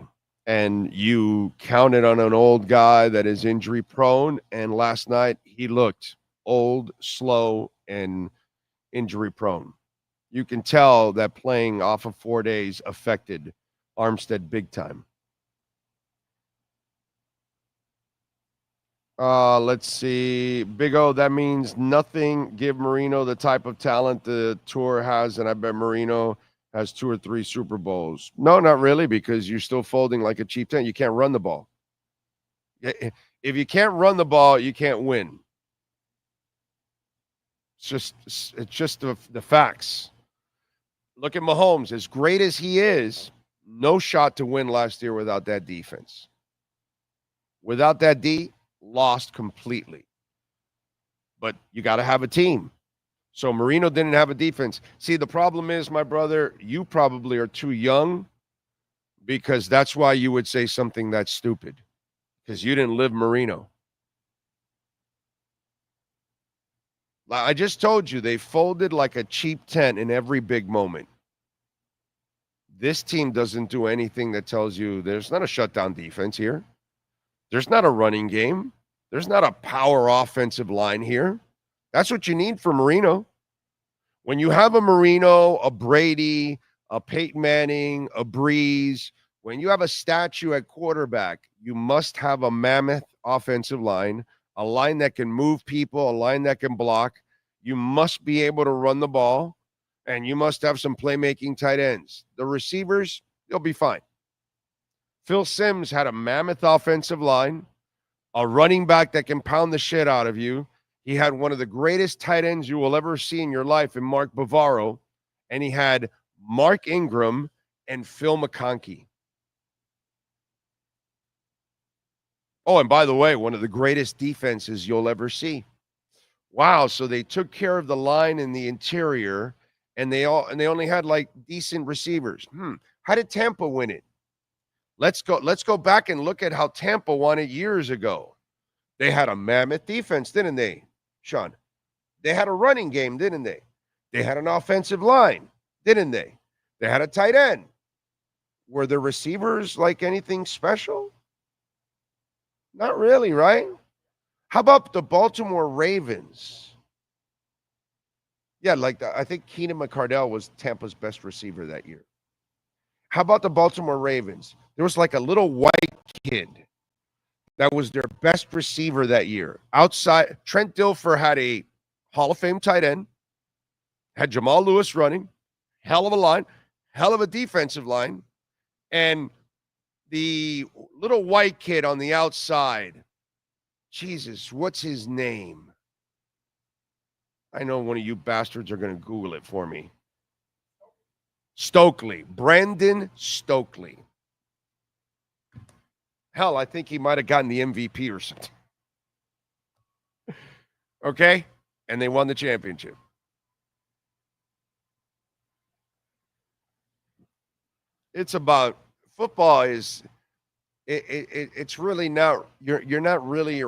Speaker 4: And you counted on an old guy that is injury-prone, and last night he looked old, slow, and injury-prone. You can tell that playing off of 4 days affected Armstead big time. Let's see. Big O, that means nothing. Give Marino the type of talent the tour has, and I bet Marino has 2 or 3 Super Bowls. No, not really, because you're still folding like a cheap tent. You can't run the ball. If you can't run the ball, you can't win. It's just the facts. Look at Mahomes. As great as he is, no shot to win last year without that defense. Without that D, lost completely. But you got to have a team. So Marino didn't have a defense. See, the problem is, my brother, you probably are too young, because that's why you would say something that's stupid, because you didn't live Marino. I just told you, they folded like a cheap tent in every big moment. This team doesn't do anything that tells you there's not a shutdown defense here. There's not a running game. There's not a power offensive line here. That's what you need for Marino. When you have a Marino, a Brady, a Peyton Manning, a Breeze, when you have a statue at quarterback, you must have a mammoth offensive line, a line that can move people, a line that can block. You must be able to run the ball, and you must have some playmaking tight ends. The receivers, you'll be fine. Phil Simms had a mammoth offensive line, a running back that can pound the shit out of you. He had one of the greatest tight ends you will ever see in your life in Mark Bavaro, and he had Mark Ingram and Phil McConkey. Oh, and by the way, one of the greatest defenses you'll ever see. Wow, so they took care of the line in the interior, and they only had like decent receivers. How did Tampa win it? Let's go back and look at how Tampa won it years ago. They had a mammoth defense, didn't they, Sean? They had a running game, didn't they? They had an offensive line, didn't they? They had a tight end. Were the receivers like anything special? Not really, right? How about the Baltimore Ravens? Yeah, I think Keenan McCardell was Tampa's best receiver that year. How about the Baltimore Ravens? There was like a little white kid that was their best receiver that year. Outside, Trent Dilfer had a Hall of Fame tight end, had Jamal Lewis running, hell of a line, hell of a defensive line, and the little white kid on the outside, Jesus, what's his name? I know one of you bastards are going to Google it for me. Stokely. Brandon Stokely. Hell, I think he might have gotten the MVP or something. Okay? And they won the championship. It's about football is it's really not you're not really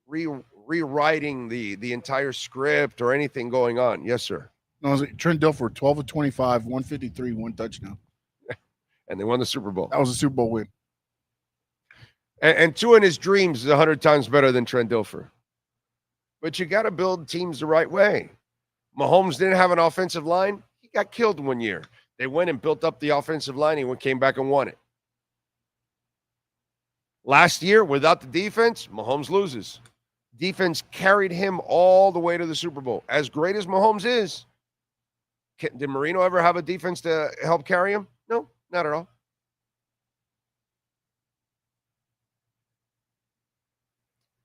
Speaker 4: rewriting the entire script or anything going on. Yes, sir.
Speaker 10: No, it was Trent Dilfer, 12 of 25, 153, 1 touchdown.
Speaker 4: And they won the Super Bowl.
Speaker 10: That was a Super Bowl win.
Speaker 4: And two in his dreams is 100 times better than Trent Dilfer. But you got to build teams the right way. Mahomes didn't have an offensive line. He got killed one year. They went and built up the offensive line. He came back and won it. Last year, without the defense, Mahomes loses. Defense carried him all the way to the Super Bowl. As great as Mahomes is, did Marino ever have a defense to help carry him? No, not at all.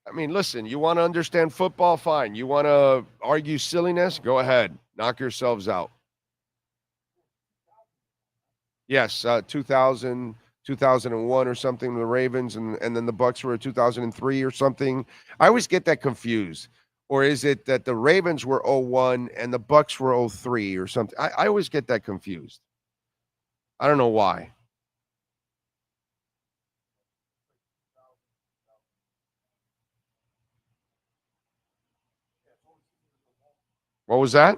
Speaker 4: I mean, listen, you want to understand football? Fine. You want to argue silliness? Go ahead. Knock yourselves out. Yes, 2000, 2001 or something, the Ravens, and then the Bucs were 2003 or something. I always get that confused. Or is it that the Ravens were 01 and the Bucs were 03 or something? I always get that confused. I don't know why. What was that?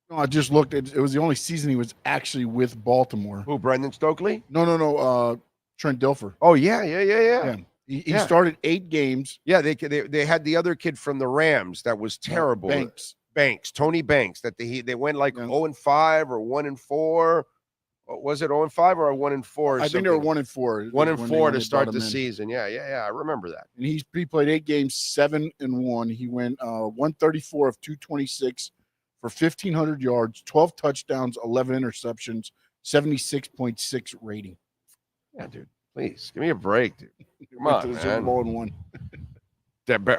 Speaker 10: No, I just looked. It was the only season he was actually with Baltimore.
Speaker 4: Who, Brendan Stokely?
Speaker 10: No. Trent Dilfer.
Speaker 4: Oh, yeah.
Speaker 10: He started 8 games.
Speaker 4: Yeah, they had the other kid from the Rams that was terrible. Tony Banks. That they went like 0-5 or 1-4. Was it 0-5 or 1-4?
Speaker 10: I think they were 1-4.
Speaker 4: 1-4 to start the season. Yeah. I remember that.
Speaker 10: And he played 8 games, 7-1. He went 134 of 226 for 1,500 yards, 12 touchdowns, 11 interceptions, 76.6 rating.
Speaker 4: Yeah, dude. Please give me a break, dude. Come on,
Speaker 10: to the
Speaker 4: man.
Speaker 10: Super Bowl and won.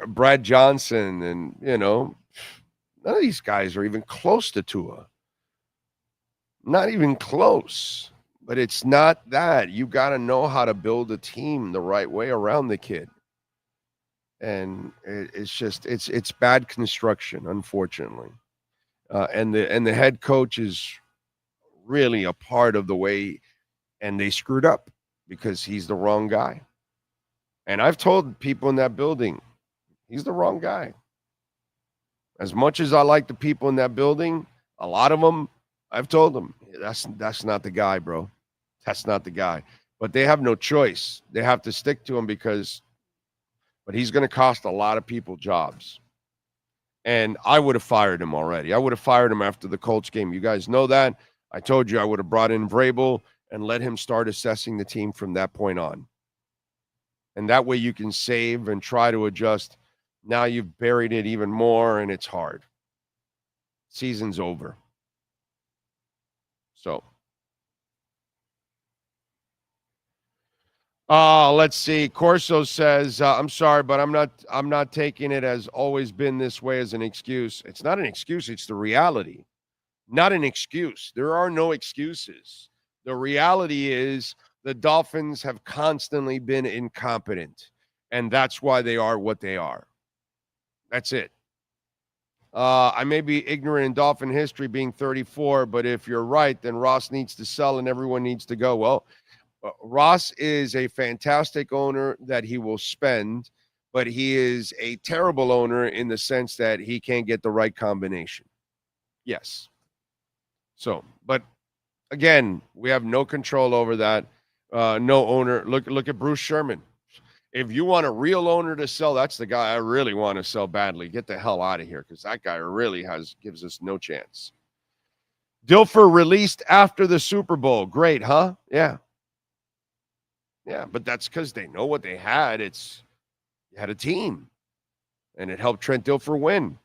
Speaker 4: Brad Johnson and none of these guys are even close to Tua. Not even close. But it's not that. You got to know how to build a team the right way around the kid. And it's just it's bad construction, unfortunately. And the head coach is really a part of the way, and they screwed up because he's the wrong guy. And I've told people in that building, he's the wrong guy. As much as I like the people in that building, a lot of them, I've told them, that's not the guy, bro. That's not the guy. But they have no choice. They have to stick to him but he's going to cost a lot of people jobs. And I would have fired him already. I would have fired him after the Colts game. You guys know that. I told you I would have brought in Vrabel and let him start assessing the team from that point on. And that way you can save and try to adjust. Now you've buried it even more, and it's hard. Season's over. So. Let's see. Corso says, I'm sorry, but I'm not taking it as always been this way as an excuse. It's not an excuse. It's the reality. Not an excuse. There are no excuses. The reality is the Dolphins have constantly been incompetent, and that's why they are what they are. That's it. I may be ignorant in Dolphin history being 34, but if you're right, then Ross needs to sell and everyone needs to go. Well, Ross is a fantastic owner that he will spend, but he is a terrible owner in the sense that he can't get the right combination. Yes. So, but again, we have no control over that. No owner. Look at Bruce Sherman. If you want a real owner to sell, that's the guy I really want to sell badly. Get the hell out of here, because that guy really gives us no chance. Dilfer released after the Super Bowl. Great, huh? Yeah. Yeah, but that's because they know what they had. You had a team, and it helped Trent Dilfer win.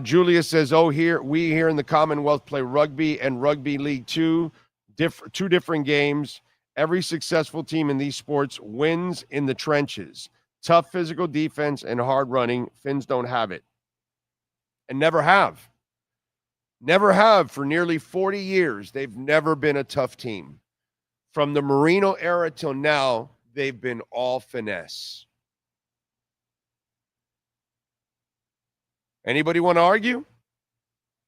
Speaker 4: Julia says, we here in the Commonwealth play rugby and Rugby League 2, two different games. Every successful team in these sports wins in the trenches. Tough physical defense and hard running. Finns don't have it. And never have. Never have for nearly 40 years. They've never been a tough team. From the Marino era till now, they've been all finesse. Anybody want to argue?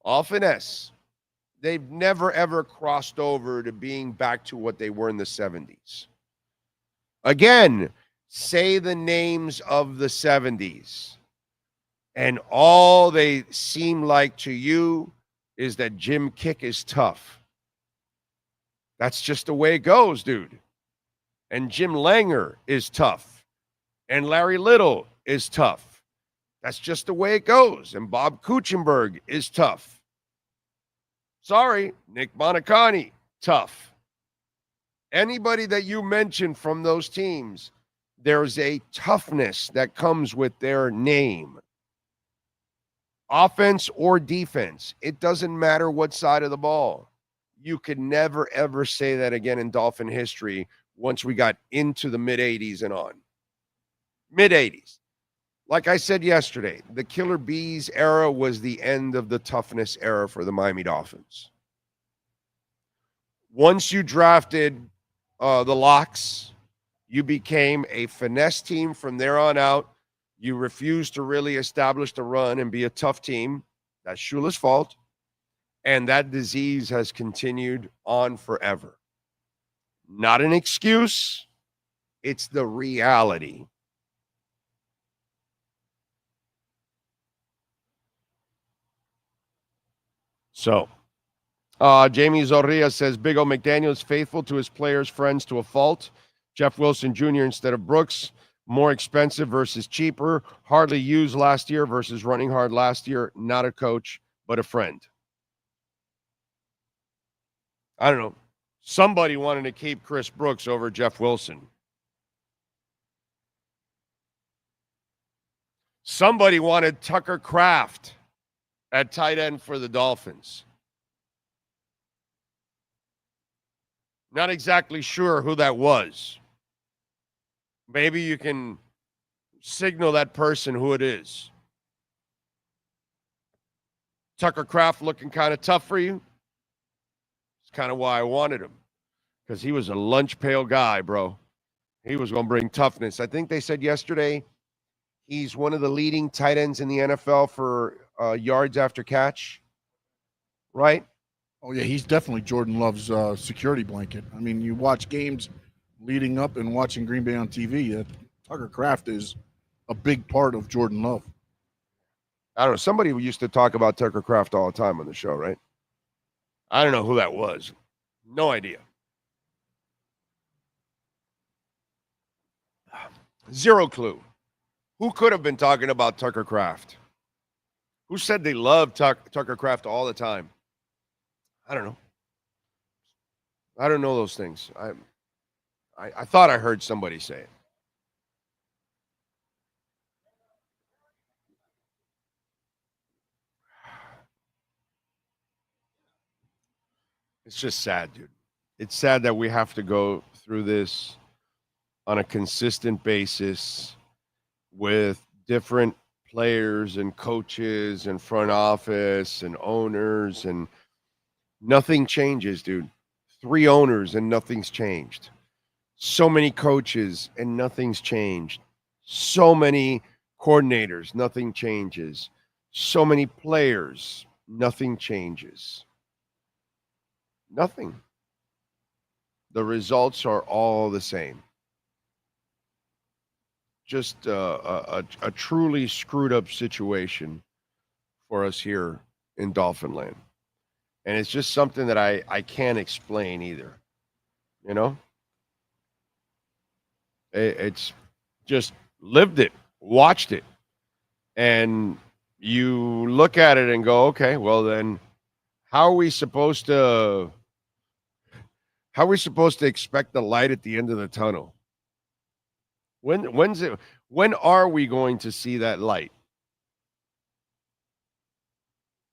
Speaker 4: All finesse. They've never, ever crossed over to being back to what they were in the 70s. Again, say the names of the 70s, and all they seem like to you is that Jim Kick is tough. That's just the way it goes, dude. And Jim Langer is tough. And Larry Little is tough. That's just the way it goes. And Bob Kuchenberg is tough. Sorry, Nick Bonacani, tough. Anybody that you mention from those teams, there's a toughness that comes with their name. Offense or defense, it doesn't matter what side of the ball. You could never, ever say that again in Dolphin history once we got into the mid-'80s and on. Mid-'80s. Like I said yesterday, the Killer Bees era was the end of the toughness era for the Miami Dolphins. Once you drafted the Locks, you became a finesse team from there on out. You refused to really establish the run and be a tough team. That's Shula's fault. And that disease has continued on forever. Not an excuse. It's the reality. So, Jamie Zorrilla says, Big O McDaniel is faithful to his players' friends to a fault. Jeff Wilson Jr. instead of Brooks. More expensive versus cheaper. Hardly used last year versus running hard last year. Not a coach, but a friend. I don't know. Somebody wanted to keep Chris Brooks over Jeff Wilson. Somebody wanted Tucker Kraft at tight end for the Dolphins. Not exactly sure who that was. Maybe you can signal that person who it is. Tucker Kraft looking kind of tough for you? It's kind of why I wanted him. Because he was a lunch pail guy, bro. He was going to bring toughness. I think they said yesterday he's one of the leading tight ends in the NFL for yards after catch. Right?
Speaker 10: Oh, yeah, he's definitely Jordan Love's security blanket. I mean, you watch games leading up and watching Green Bay on TV. Tucker Kraft is a big part of Jordan Love.
Speaker 4: I don't know. Somebody used to talk about Tucker Kraft all the time on the show, right? I don't know who that was. No idea. Zero clue. Who could have been talking about Tucker Kraft? Who said they loved Tucker Kraft all the time? I don't know. I don't know those things. I thought I heard somebody say it. It's just sad, dude. It's sad that we have to go through this on a consistent basis with different players and coaches and front office and owners, and nothing changes, dude. 3 owners and nothing's changed. So many coaches and nothing's changed. So many coordinators, nothing changes. So many players, nothing changes. Nothing. The results are all the same. Just a truly screwed up situation for us here in Dolphin Land. And it's just something that I can't explain either. You know? It's just lived it, watched it. And you look at it and go, okay, well then how are we supposed to expect the light at the end of the tunnel? When are we going to see that light?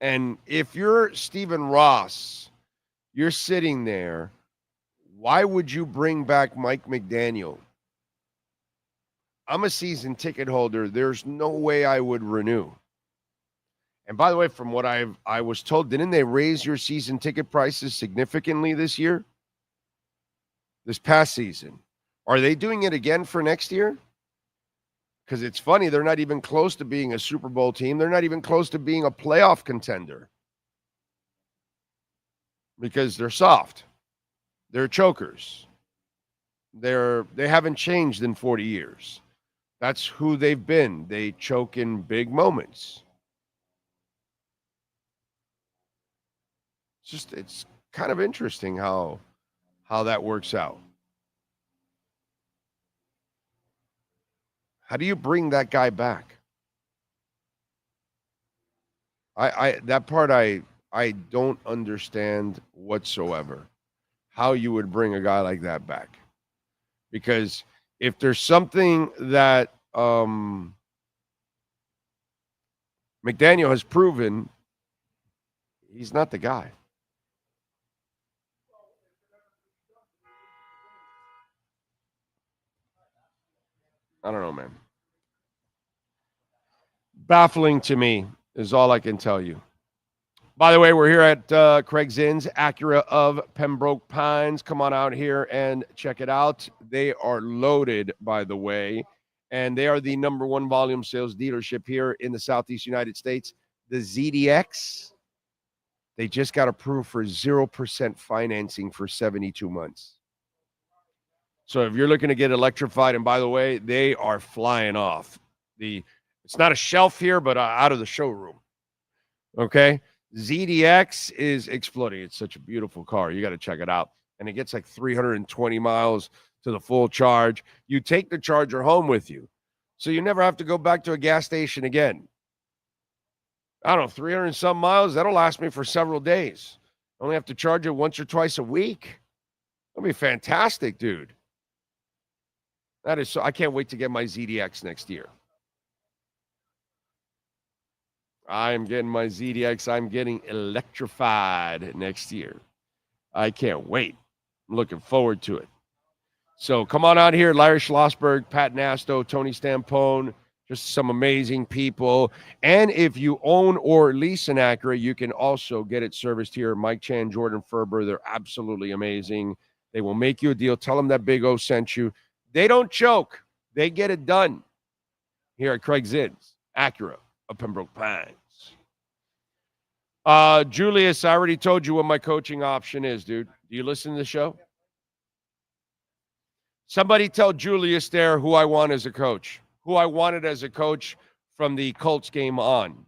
Speaker 4: And if you're Stephen Ross, you're sitting there, why would you bring back Mike McDaniel? I'm a season ticket holder. There's no way I would renew. And by the way, from what I was told, didn't they raise your season ticket prices significantly this year? This past season. Are they doing it again for next year? Because it's funny, they're not even close to being a Super Bowl team. They're not even close to being a playoff contender. Because they're soft. They're chokers. They haven't changed in 40 years. That's who they've been. They choke in big moments. It's kind of interesting how that works out. How do you bring that guy back? That part I don't understand whatsoever. How you would bring a guy like that back. Because if there's something that McDaniel has proven, he's not the guy. I don't know, man. Baffling to me is all I can tell you. By the way, we're here at Craig Zinn's Acura of Pembroke Pines. Come on out here and check it out. They are loaded, by the way, and they are the number one volume sales dealership here in the Southeast United States. The ZDX, they just got approved for 0% financing for 72 months. So if you're looking to get electrified, and by the way, they are flying off. It's not a shelf here, but out of the showroom. Okay? ZDX is exploding. It's such a beautiful car. You got to check it out. And it gets like 320 miles to the full charge. You take the charger home with you. So you never have to go back to a gas station again. I don't know, 300 and some miles, that'll last me for several days. I only have to charge it once or twice a week. That'll be fantastic, dude. That is so. I can't wait to get my ZDX next year. I'm getting my ZDX. I'm getting electrified next year. I can't wait. I'm looking forward to it. So come on out here. Larry Schlossberg, Pat Nasto, Tony Stampone, just some amazing people. And if you own or lease an Acura, you can also get it serviced here. Mike Chan, Jordan Ferber, they're absolutely amazing. They will make you a deal. Tell them that Big O sent you. They don't choke. They get it done here at Craig Zinn's Acura of Pembroke Pines. Julius, I already told you what my coaching option is, dude. Do you listen to the show? Somebody tell Julius there who I want as a coach, who I wanted as a coach from the Colts game on.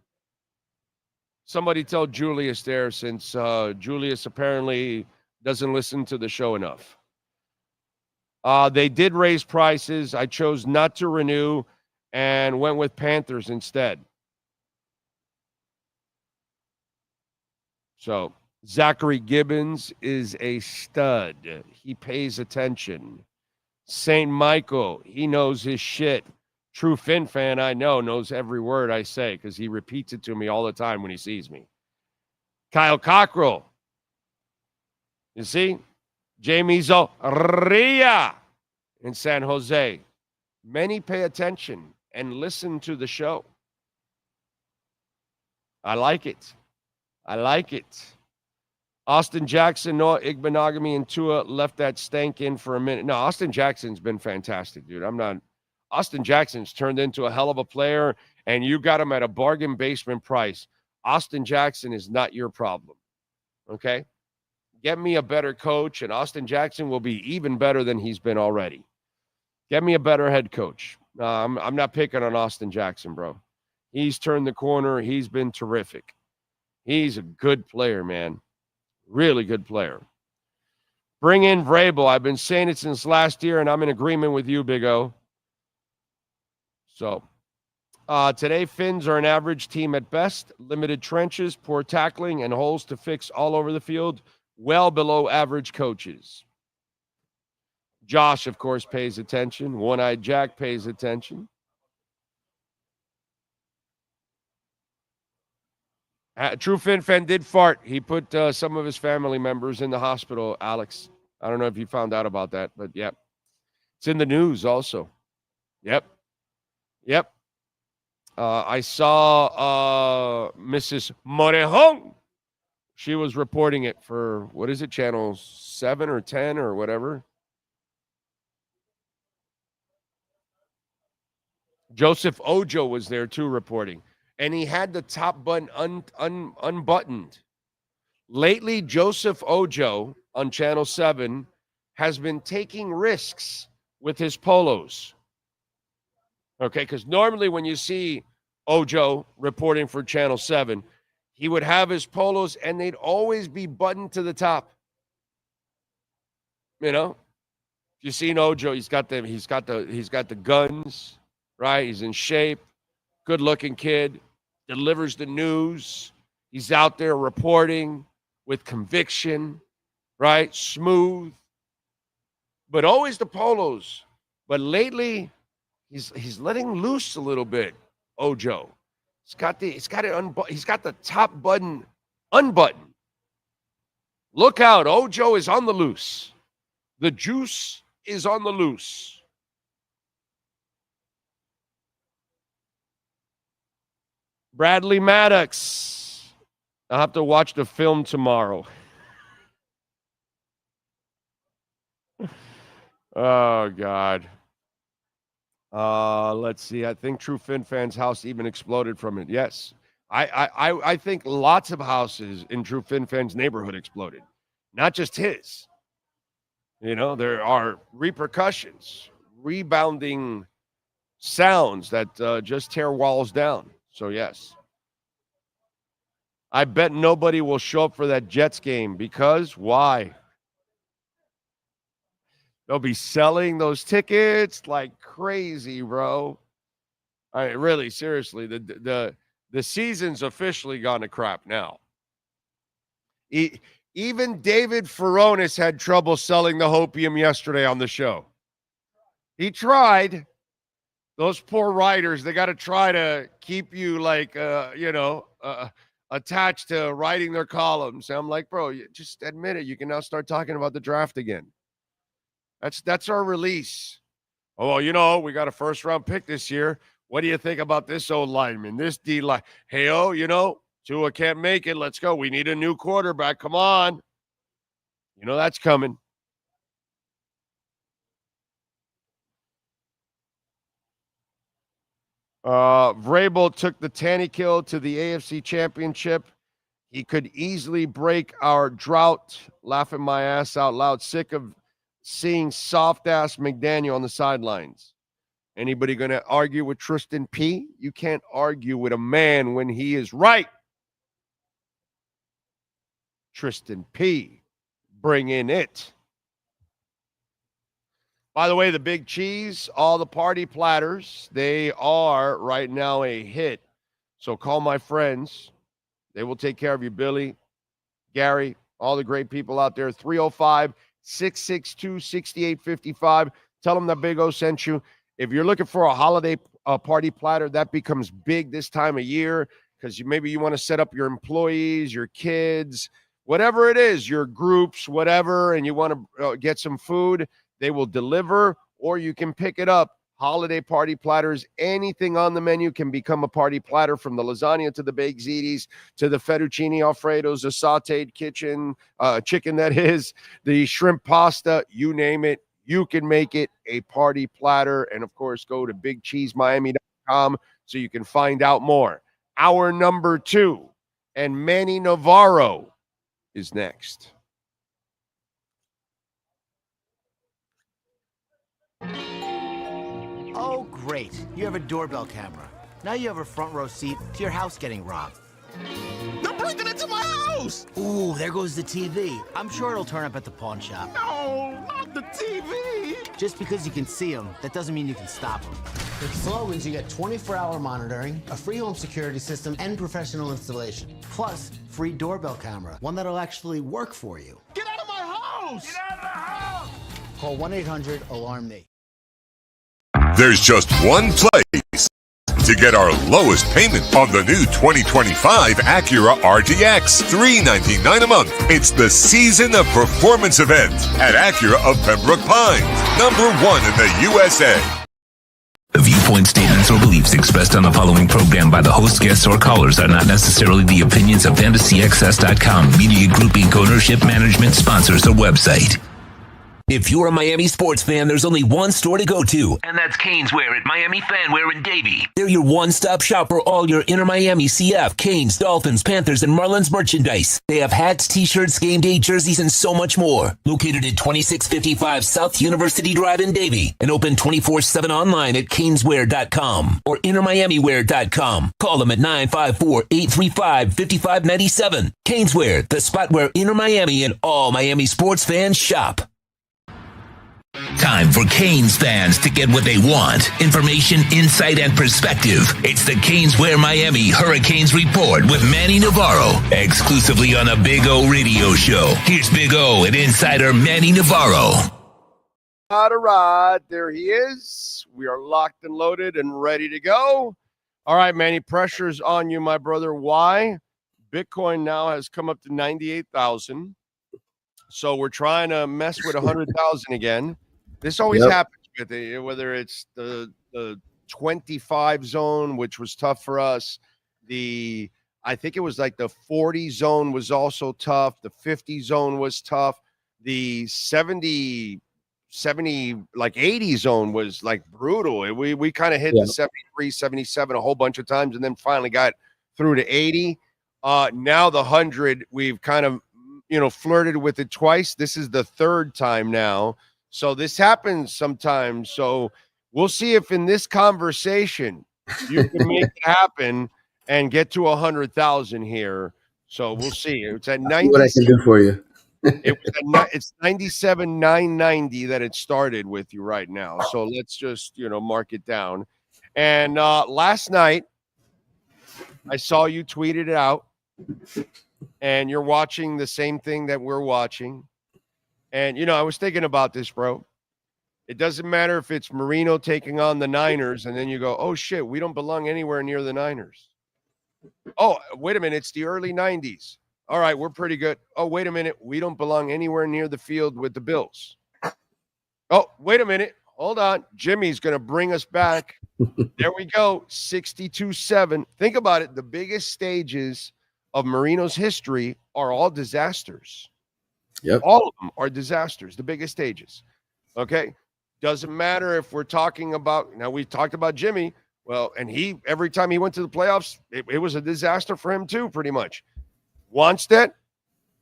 Speaker 4: Somebody tell Julius there, since Julius apparently doesn't listen to the show enough. They did raise prices. I chose not to renew and went with Panthers instead. So Zachary Gibbons is a stud. He pays attention. St. Michael, he knows his shit. True Fin fan, I know, knows every word I say because he repeats it to me all the time when he sees me. Kyle Cockrell. You see? Jamie Zoria in San Jose. Many pay attention and listen to the show. I like it. I like it. Austin Jackson, Noah Igbenogamy, and Tua left that stank in for a minute. No, Austin Jackson's been fantastic, dude. Austin Jackson's turned into a hell of a player, and you got him at a bargain basement price. Austin Jackson is not your problem, okay? Get me a better coach, and Austin Jackson will be even better than he's been already. Get me a better head coach. I'm not picking on Austin Jackson, bro. He's turned the corner. He's been terrific. He's a good player, man. Really good player. Bring in Vrabel. I've been saying it since last year, and I'm in agreement with you, Big O. So, today, Finns are an average team at best. Limited trenches, poor tackling, and holes to fix all over the field. Well below average coaches. Josh, of course, pays attention. One-Eyed Jack pays attention. True Fin fan did fart. He put some of his family members in the hospital, Alex. I don't know if you found out about that, but yep. It's in the news also. Yep. I saw Mrs. Morejon. She was reporting it for, what is it, channel 7 or 10 or whatever. Joseph Ojo was there too reporting. And he had the top button unbuttoned. Lately, Joseph Ojo on Channel 7 has been taking risks with his polos. Okay, because normally when you see Ojo reporting for Channel 7, he would have his polos and they'd always be buttoned to the top. You know? If you've seen Ojo, he's got the guns, right? He's in shape, good-looking kid, delivers the news. He's out there reporting with conviction, right? Smooth. But always the polos. But lately, he's letting loose a little bit, Ojo. He's got the top button unbuttoned. Look out, Ojo is on the loose. The juice is on the loose. Bradley Maddox. I'll have to watch the film tomorrow. Oh, God. Let's see. I think True Fin Fan's house even exploded from it. Yes. I think lots of houses in True Fin Fan's neighborhood exploded. Not just his. You know, there are repercussions, rebounding sounds that just tear walls down. So, yes. I bet nobody will show up for that Jets game because why? They'll be selling those tickets like crazy, bro. I mean, really, seriously, the season's officially gone to crap now. Even David Furones had trouble selling the hopium yesterday on the show. He tried. Those poor writers, they got to try to keep you like, attached to writing their columns. And I'm like, bro, just admit it. You can now start talking about the draft again. That's our release. Oh, well, we got a first-round pick this year. What do you think about this old lineman, this D-line? Hey, Tua can't make it. Let's go. We need a new quarterback. Come on. That's coming. Vrabel took the Tannehill to the AFC Championship. He could easily break our drought. Laughing my ass out loud. Sick of seeing soft-ass McDaniel on the sidelines. Anybody going to argue with Tristan P? You can't argue with a man when he is right. Tristan P. Bring in it. By the way, the Big Cheese, all the party platters, they are right now a hit. So call my friends. They will take care of you, Billy, Gary, all the great people out there. 305-662-6855. Tell them that Big O sent you. If you're looking for a holiday party platter, that becomes big this time of year because maybe you want to set up your employees, your kids, whatever it is, your groups, whatever, and you want to get some food, they will deliver, or you can pick it up. Holiday party platters, anything on the menu can become a party platter, from the lasagna to the baked ziti to the fettuccine alfredos, the sauteed chicken that is, the shrimp pasta, you name it. You can make it a party platter. And, of course, go to BigCheeseMiami.com so you can find out more. Hour number 2, and Manny Navaro is next.
Speaker 11: Oh, great. You have a doorbell camera. Now you have a front row seat to your house getting robbed.
Speaker 12: They're breaking into my house!
Speaker 11: Ooh, there goes the TV. I'm sure it'll turn up at the pawn shop.
Speaker 12: No, not the TV!
Speaker 11: Just because you can see them, that doesn't mean you can stop them. With Slogans, you get 24-hour monitoring, a free home security system, and professional installation. Plus, free doorbell camera, one that'll actually work for you.
Speaker 12: Get out of my house!
Speaker 11: Get out of the house! Call 1-800-ALARM-ME.
Speaker 2: There's just one place to get our lowest payment on the new 2025 Acura RDX, $399 a month. It's the Season of Performance event at Acura of Pembroke Pines, #1 in the USA.
Speaker 3: The viewpoint, statements, or beliefs expressed on the following program by the host, guests, or callers are not necessarily the opinions of FantasyXS.com, Media Group Inc. ownership, management, sponsors, or website. If you're a Miami sports fan, there's only one store to go to, and that's Canes Wear at Miami Fanwear in Davie. They're your one-stop shop for all your Inter Miami CF, Canes, Dolphins, Panthers, and Marlins merchandise. They have hats, t-shirts, game day jerseys, and so much more. Located at 2655 South University Drive in Davie, and open 24/7 online at caneswear.com or intermiamiwear.com. Call them at 954-835-5597. Canes Wear, the spot where Inter Miami and all Miami sports fans shop. Time for Canes fans to get what they want. Information, insight, and perspective. It's the Canes Wear Miami Hurricanes Report with Manny Navaro. Exclusively on the Big O Radio Show. Here's Big O and insider Manny Navaro.
Speaker 4: All right, there he is. We are locked and loaded and ready to go. All right, Manny, pressure's on you, my brother. Why? Bitcoin now has come up to 98,000. So we're trying to mess with 100,000 again. This always happens with it, whether it's the 25 zone, which was tough for us. I think it was like the 40 zone was also tough. The 50 zone was tough. The 70, like 80 zone was like brutal. We kind of hit the 73, 77 a whole bunch of times and then finally got through to 80. Now the 100, we've kind of, flirted with it twice. This is the third time now. So this happens sometimes. So we'll see if in this conversation you can make it happen and get to 100,000 here. So we'll see. It's at 90.
Speaker 13: What I can do for you.
Speaker 4: It's 97,990 that it started with you right now. So let's just, mark it down. And last night I saw you tweeted it out. And you're watching the same thing that we're watching. And, I was thinking about this, bro. It doesn't matter if it's Marino taking on the Niners, and then you go, oh, shit, we don't belong anywhere near the Niners. Oh, wait a minute, it's the early 90s. All right, we're pretty good. Oh, wait a minute, we don't belong anywhere near the field with the Bills. Oh, wait a minute, hold on. Jimmy's going to bring us back. There we go, 62-7. Think about it, the biggest stages of Marino's history are all disasters.
Speaker 13: Yep.
Speaker 4: All of them are disasters, the biggest stages. Okay? Doesn't matter if we're talking about, now we talked about Jimmy, well, and every time he went to the playoffs, it was a disaster for him too, pretty much. Wannstedt,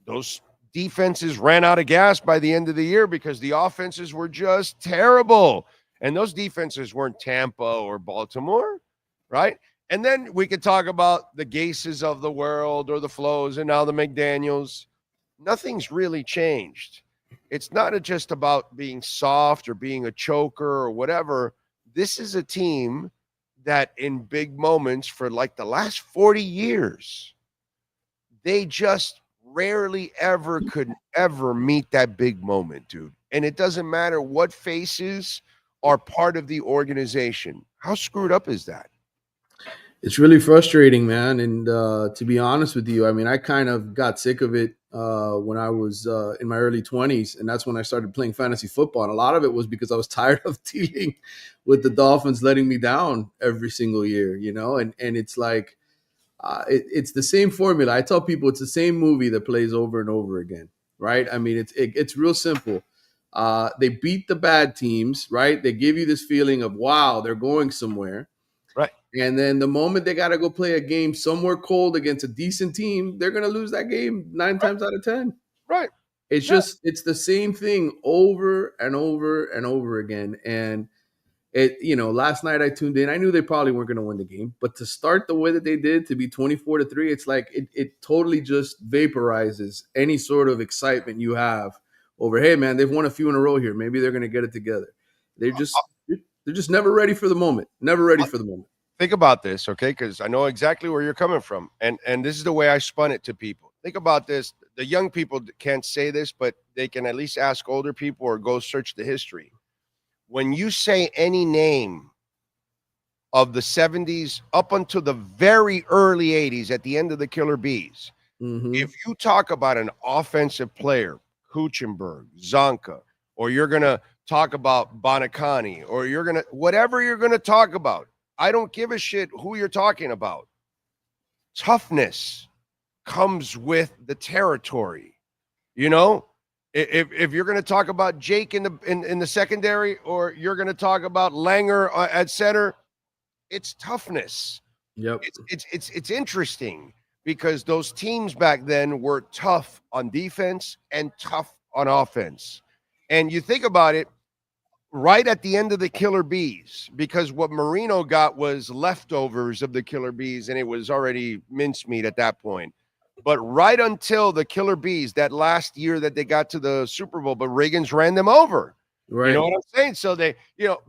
Speaker 4: those defenses ran out of gas by the end of the year because the offenses were just terrible. And those defenses weren't Tampa or Baltimore, right? And then we could talk about the Gases of the world or the Flows and now the McDaniels. Nothing's really changed. It's not just about being soft or being a choker or whatever. This is a team that in big moments for like the last 40 years, they just rarely ever could ever meet that big moment, dude. And it doesn't matter what faces are part of the organization. How screwed up is that?
Speaker 13: It's really frustrating, man. And to be honest with you, I mean, I kind of got sick of it when I was in my early 20s. And that's when I started playing fantasy football. And a lot of it was because I was tired of dealing with the Dolphins letting me down every single year, And it's like, it's the same formula. I tell people it's the same movie that plays over and over again, right? I mean, it's real simple. They beat the bad teams, right? They give you this feeling of, wow, they're going somewhere.
Speaker 4: Right.
Speaker 13: And then the moment they got to go play a game somewhere cold against a decent team, they're going to lose that game 9 times out of 10.
Speaker 4: Right.
Speaker 13: It's just, it's the same thing over and over and over again. And last night I tuned in. I knew they probably weren't going to win the game, but to start the way that they did, to be 24-3, it's like it totally just vaporizes any sort of excitement you have over, hey man, they've won a few in a row here. Maybe they're going to get it together. They're just never ready for the moment. Never ready for the moment.
Speaker 4: Think about this, okay? Because I know exactly where you're coming from. And this is the way I spun it to people. Think about this. The young people can't say this, but they can at least ask older people or go search the history. When you say any name of the 70s up until the very early 80s at the end of the Killer Bees, if you talk about an offensive player, Kuchenberg, Zonka, or you're going to talk about Bonacani, or whatever you're going to talk about, I don't give a shit who you're talking about. Toughness comes with the territory. If you're going to talk about Jake in the secondary, or you're going to talk about Langer at center, it's toughness.
Speaker 13: Yep.
Speaker 4: It's interesting because those teams back then were tough on defense and tough on offense. And you think about it, right at the end of the Killer Bees, because what Marino got was leftovers of the Killer Bees, and it was already mincemeat at that point. But right until the Killer Bees, that last year that they got to the Super Bowl, but Riggins ran them over.
Speaker 13: Right.
Speaker 4: You know what I'm saying? So they,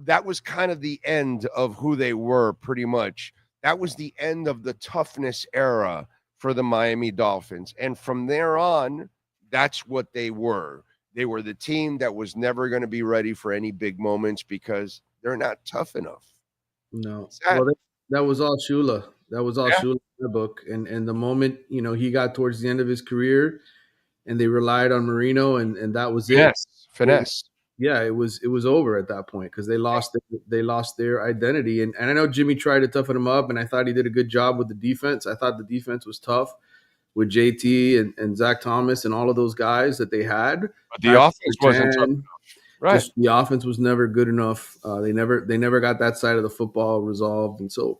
Speaker 4: that was kind of the end of who they were, pretty much. That was the end of the toughness era for the Miami Dolphins. And from there on, that's what they were. They were the team that was never going to be ready for any big moments because they're not tough enough.
Speaker 13: No. Well, that was all Shula. That was all Shula in the book. And the moment, he got towards the end of his career and they relied on Marino and that was it.
Speaker 4: Yes, finesse.
Speaker 13: Yeah, it was over at that point because they lost their identity. And I know Jimmy tried to toughen him up, and I thought he did a good job with the defense. I thought the defense was tough with JT and Zach Thomas and all of those guys that they had.
Speaker 4: But the offense wasn't tough enough. Right.
Speaker 13: Just the offense was never good enough. They never got that side of the football resolved. And so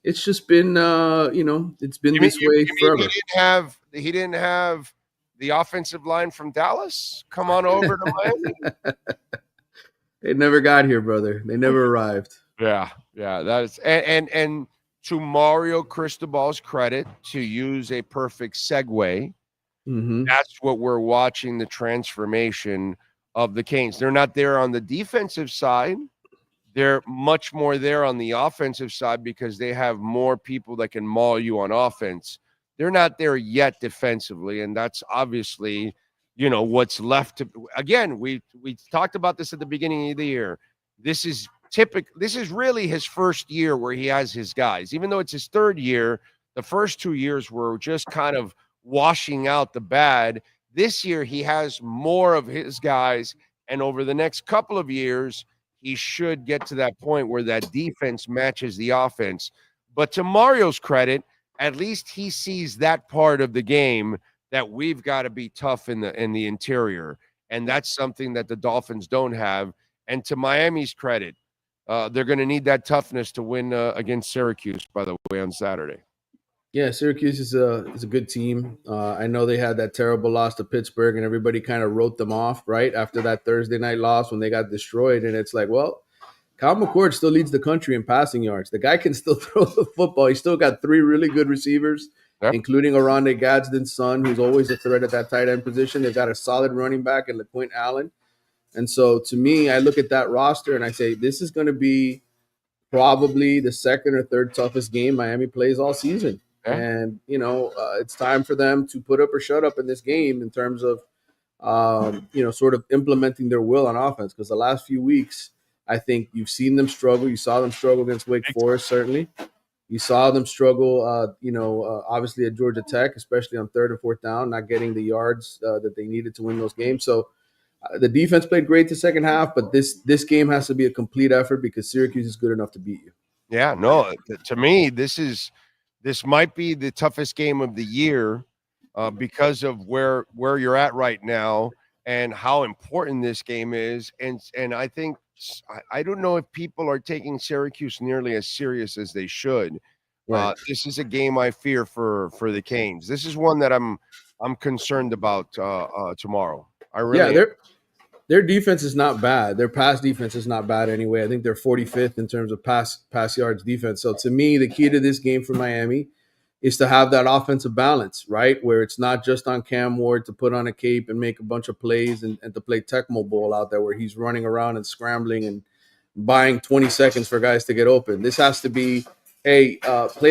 Speaker 13: it's just been it's been this way forever.
Speaker 4: He didn't have the offensive line from Dallas come on over to Miami.
Speaker 13: They never got here, brother. They never arrived.
Speaker 4: Yeah, that is and to Mario Cristobal's credit, to use a perfect segue, that's what we're watching, the transformation of the Canes. They're not there on the defensive side. They're much more there on the offensive side because they have more people that can maul you on offense. They're not there yet defensively, and that's obviously, what's left to. Again, we talked about this at the beginning of the year. This is really his first year where he has his guys. Even though it's his third year, the first 2 years were just kind of washing out the bad. This year, he has more of his guys, and over the next couple of years, he should get to that point where that defense matches the offense. But to Mario's credit, at least he sees that part of the game that we've got to be tough in the interior. And that's something that the Dolphins don't have. And to Miami's credit, they're going to need that toughness to win against Syracuse, by the way, on Saturday.
Speaker 13: Yeah, Syracuse is a good team. I know they had that terrible loss to Pittsburgh, and everybody kind of wrote them off, right, after that Thursday night loss when they got destroyed. And it's like, well, Kyle McCord still leads the country in passing yards. The guy can still throw the football. He's still got 3 really good receivers, including Oronde Gadsden's son, who's always a threat at that tight end position. They've got a solid running back in LaQuint Allen. And so to me, I look at that roster and I say, this is going to be probably the second or third toughest game Miami plays all season. Yeah. And, it's time for them to put up or shut up in this game in terms of, sort of implementing their will on offense. Because the last few weeks, I think you've seen them struggle. You saw them struggle against Wake Forest, certainly. You saw them struggle, obviously at Georgia Tech, especially on 3rd and 4th down, not getting the yards that they needed to win those games. So the defense played great the second half, but this game has to be a complete effort because Syracuse is good enough to beat you.
Speaker 4: Yeah, no, to me, this might be the toughest game of the year because of where you're at right now and how important this game is. And I think I don't know if people are taking Syracuse nearly as serious as they should. Right. This is a game I fear for the Canes. This is one that I'm concerned about tomorrow. I really
Speaker 13: their defense is not bad. Their pass defense is not bad anyway. I think they're 45th in terms of pass yards defense. So to me, the key to this game for Miami is to have that offensive balance, right? Where it's not just on Cam Ward to put on a cape and make a bunch of plays and to play Tecmo Bowl out there where he's running around and scrambling and buying 20 seconds for guys to get open. This has to be, play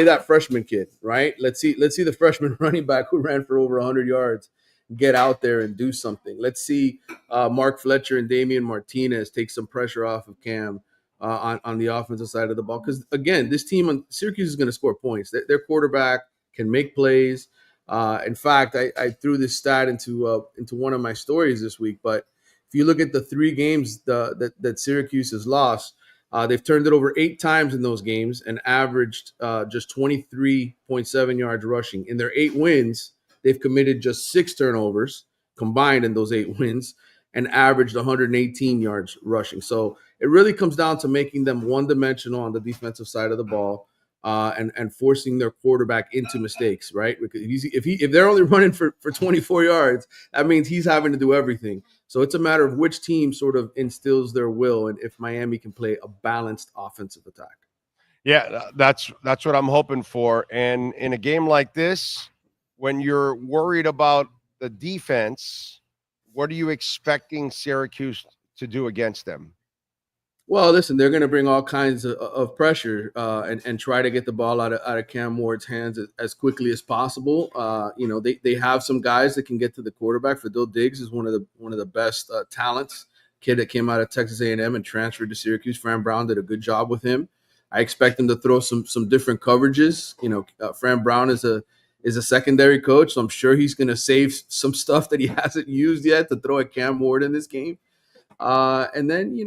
Speaker 13: that freshman kid, right? Let's see the freshman running back who ran for over 100 yards get out there and do something. Let's see Mark Fletcher and Damian Martinez take some pressure off of Cam on the offensive side of the ball. Because, again, this team on Syracuse is going to score points. Their quarterback can make plays. In fact, I threw this stat into one of my stories this week. But if you look at the 3 games that Syracuse has lost, they've turned it over 8 times in those games and averaged just 23.7 yards rushing. In their 8 wins, they've committed just 6 turnovers combined in those 8 wins and averaged 118 yards rushing. So it really comes down to making them one-dimensional on the defensive side of the ball, and forcing their quarterback into mistakes, right? Because if they're only running for 24 yards, that means he's having to do everything. So it's a matter of which team sort of instills their will, and if Miami can play a balanced offensive attack.
Speaker 4: Yeah, that's what I'm hoping for. And in a game like this, when you're worried about the defense, what are you expecting Syracuse to do against them?
Speaker 13: Well, listen, they're going to bring all kinds of pressure and try to get the ball out of Cam Ward's hands as quickly as possible. They have some guys that can get to the quarterback. Fadil Diggs is one of the best talents. Kid that came out of Texas A&M and transferred to Syracuse. Fran Brown did a good job with him. I expect him to throw some different coverages. Fran Brown is a secondary coach, so I'm sure he's going to save some stuff that he hasn't used yet to throw at Cam Ward in this game. And then,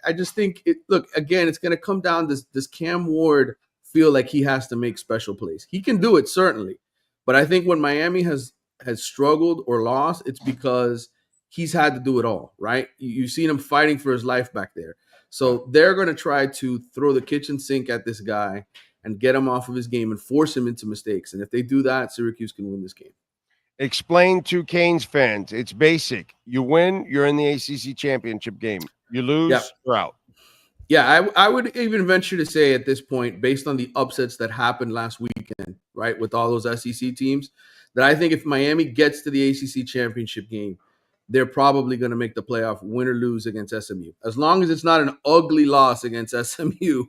Speaker 13: I just think it's going to come down to does Cam Ward feel like he has to make special plays? He can do it, certainly. But I think when Miami has struggled or lost, it's because he's had to do it all, right? You've seen him fighting for his life back there. So they're going to try to throw the kitchen sink at this guy and get him off of his game and force him into mistakes. And if they do that, Syracuse can win this game. Explain to Canes fans. It's basic. You win, you're in the ACC championship game. You lose, you're out. Yeah, I would even venture to say at this point, based on the upsets that happened last weekend, right, with all those SEC teams, that I think if Miami gets to the ACC championship game, they're probably going to make the playoff, win or lose against SMU. As long as it's not an ugly loss against SMU,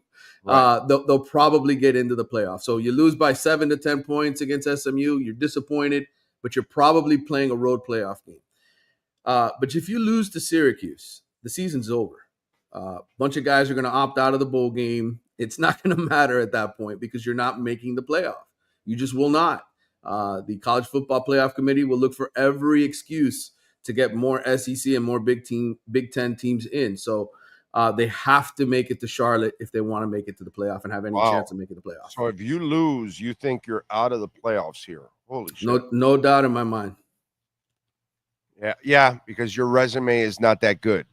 Speaker 13: right, they'll probably get into the playoff. So you lose by 7 to 10 points against SMU, you're disappointed, but you're probably playing a road playoff game. But if you lose to Syracuse, the season's over. A bunch of guys are going to opt out of the bowl game. It's not going to matter at that point because you're not making the playoff. You just will not. The College Football Playoff Committee will look for every excuse to get more SEC and more Big Ten teams in. So they have to make it to Charlotte if they want to make it to the playoff and have any chance of making the playoff.
Speaker 4: So if you lose, you think you're out of the playoffs here. Holy shit.
Speaker 13: No doubt in my mind.
Speaker 4: Yeah, because your resume is not that good.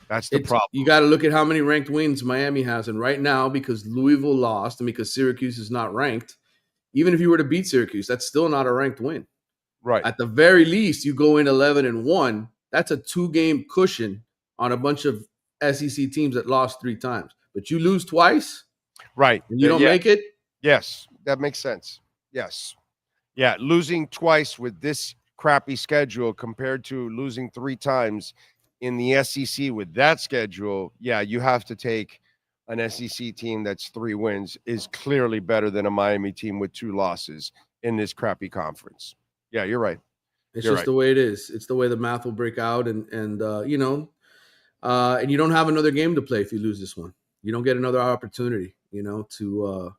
Speaker 4: That's the problem.
Speaker 13: You got to look at how many ranked wins Miami has. And right now, because Louisville lost and because Syracuse is not ranked, even if you were to beat Syracuse, that's still not a ranked win.
Speaker 4: Right.
Speaker 13: At the very least, you go in 11-1. That's a 2-game cushion on a bunch of SEC teams that lost 3 times. But you lose twice,
Speaker 4: right?
Speaker 13: And you don't make it.
Speaker 4: Yes, that makes sense. Yes, yeah, losing twice with this crappy schedule compared to losing 3 times in the SEC with that schedule. Yeah, you have to take an SEC team that's 3 wins is clearly better than a Miami team with 2 losses in this crappy conference. Yeah, you're right.
Speaker 13: It's just the way it is. It's the way the math will break out, and you don't have another game to play if you lose this one. You don't get another opportunity, to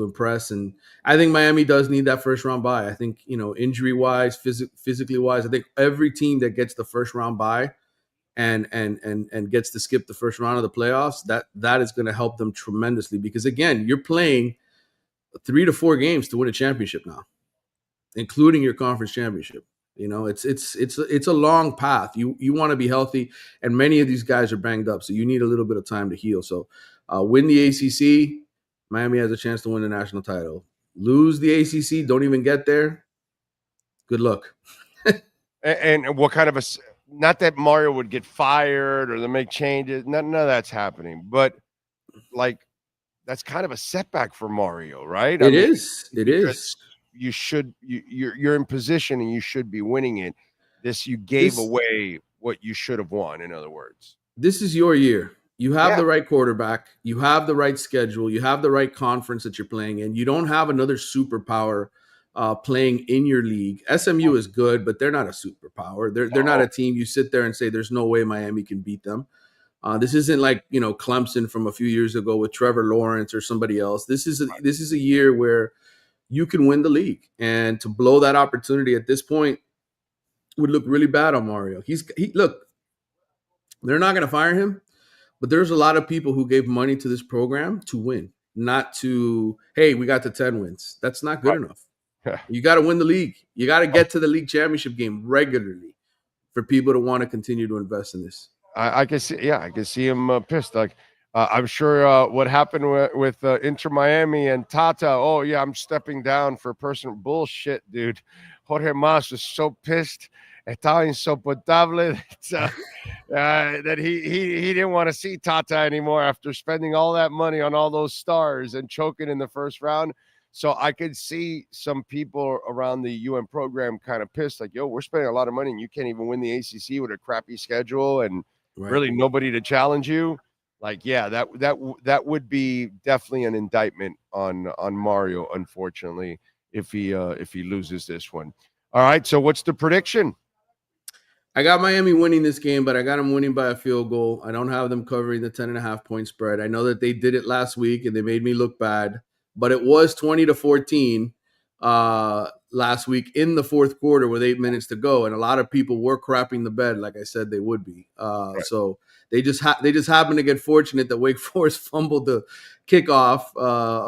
Speaker 13: impress. And I think Miami does need that first round bye. I think, injury wise, physically wise, I think every team that gets the first round bye and gets to skip the first round of the playoffs, that is going to help them tremendously because again, you're playing 3 to 4 games to win a championship now, including your conference championship. It's a long path. You want to be healthy, and many of these guys are banged up, so you need a little bit of time to heal. So win the ACC, Miami has a chance to win the national title. Lose the ACC, don't even get there. Good luck.
Speaker 4: and what kind of not that Mario would get fired or they make changes. None of that's happening. But that's kind of a setback for Mario, right?
Speaker 13: It is.
Speaker 4: You're in position and you should be winning it. You gave away what you should have won, in other words.
Speaker 13: This is your year. You have the right quarterback. You have the right schedule. You have the right conference that you're playing in. You don't have another superpower playing in your league. SMU is good, but they're not a superpower. They're not a team you sit there and say there's no way Miami can beat them. This isn't like Clemson from a few years ago with Trevor Lawrence or somebody else. This is a year where you can win the league, and to blow that opportunity at this point would look really bad on Mario. Look, they're not going to fire him. But there's a lot of people who gave money to this program to win, not to, hey, we got to 10 wins. That's not good enough. You got to win the league. You got to get to the league championship game regularly. for people to want to continue to invest in this.
Speaker 4: I can see him pissed. Like I'm sure what happened with Inter Miami and Tata. Oh yeah, I'm stepping down for personal bullshit, dude. Jorge Mas was so pissed. Estaba insoportable that he didn't want to see Tata anymore after spending all that money on all those stars and choking in the first round. So I could see some people around the UN program kind of pissed, like, yo, we're spending a lot of money and you can't even win the ACC with a crappy schedule and really nobody to challenge you. Like, yeah, that would be definitely an indictment on Mario, unfortunately, if he loses this one. All right, so what's the prediction?
Speaker 13: I got Miami winning this game, but I got them winning by a field goal. I don't have them covering the 10.5-point spread. I know that they did it last week and they made me look bad, but it was 20-14 last week in the fourth quarter with 8 minutes to go, and a lot of people were crapping the bed, like I said they would be. So they just happened to get fortunate that Wake Forest fumbled the kickoff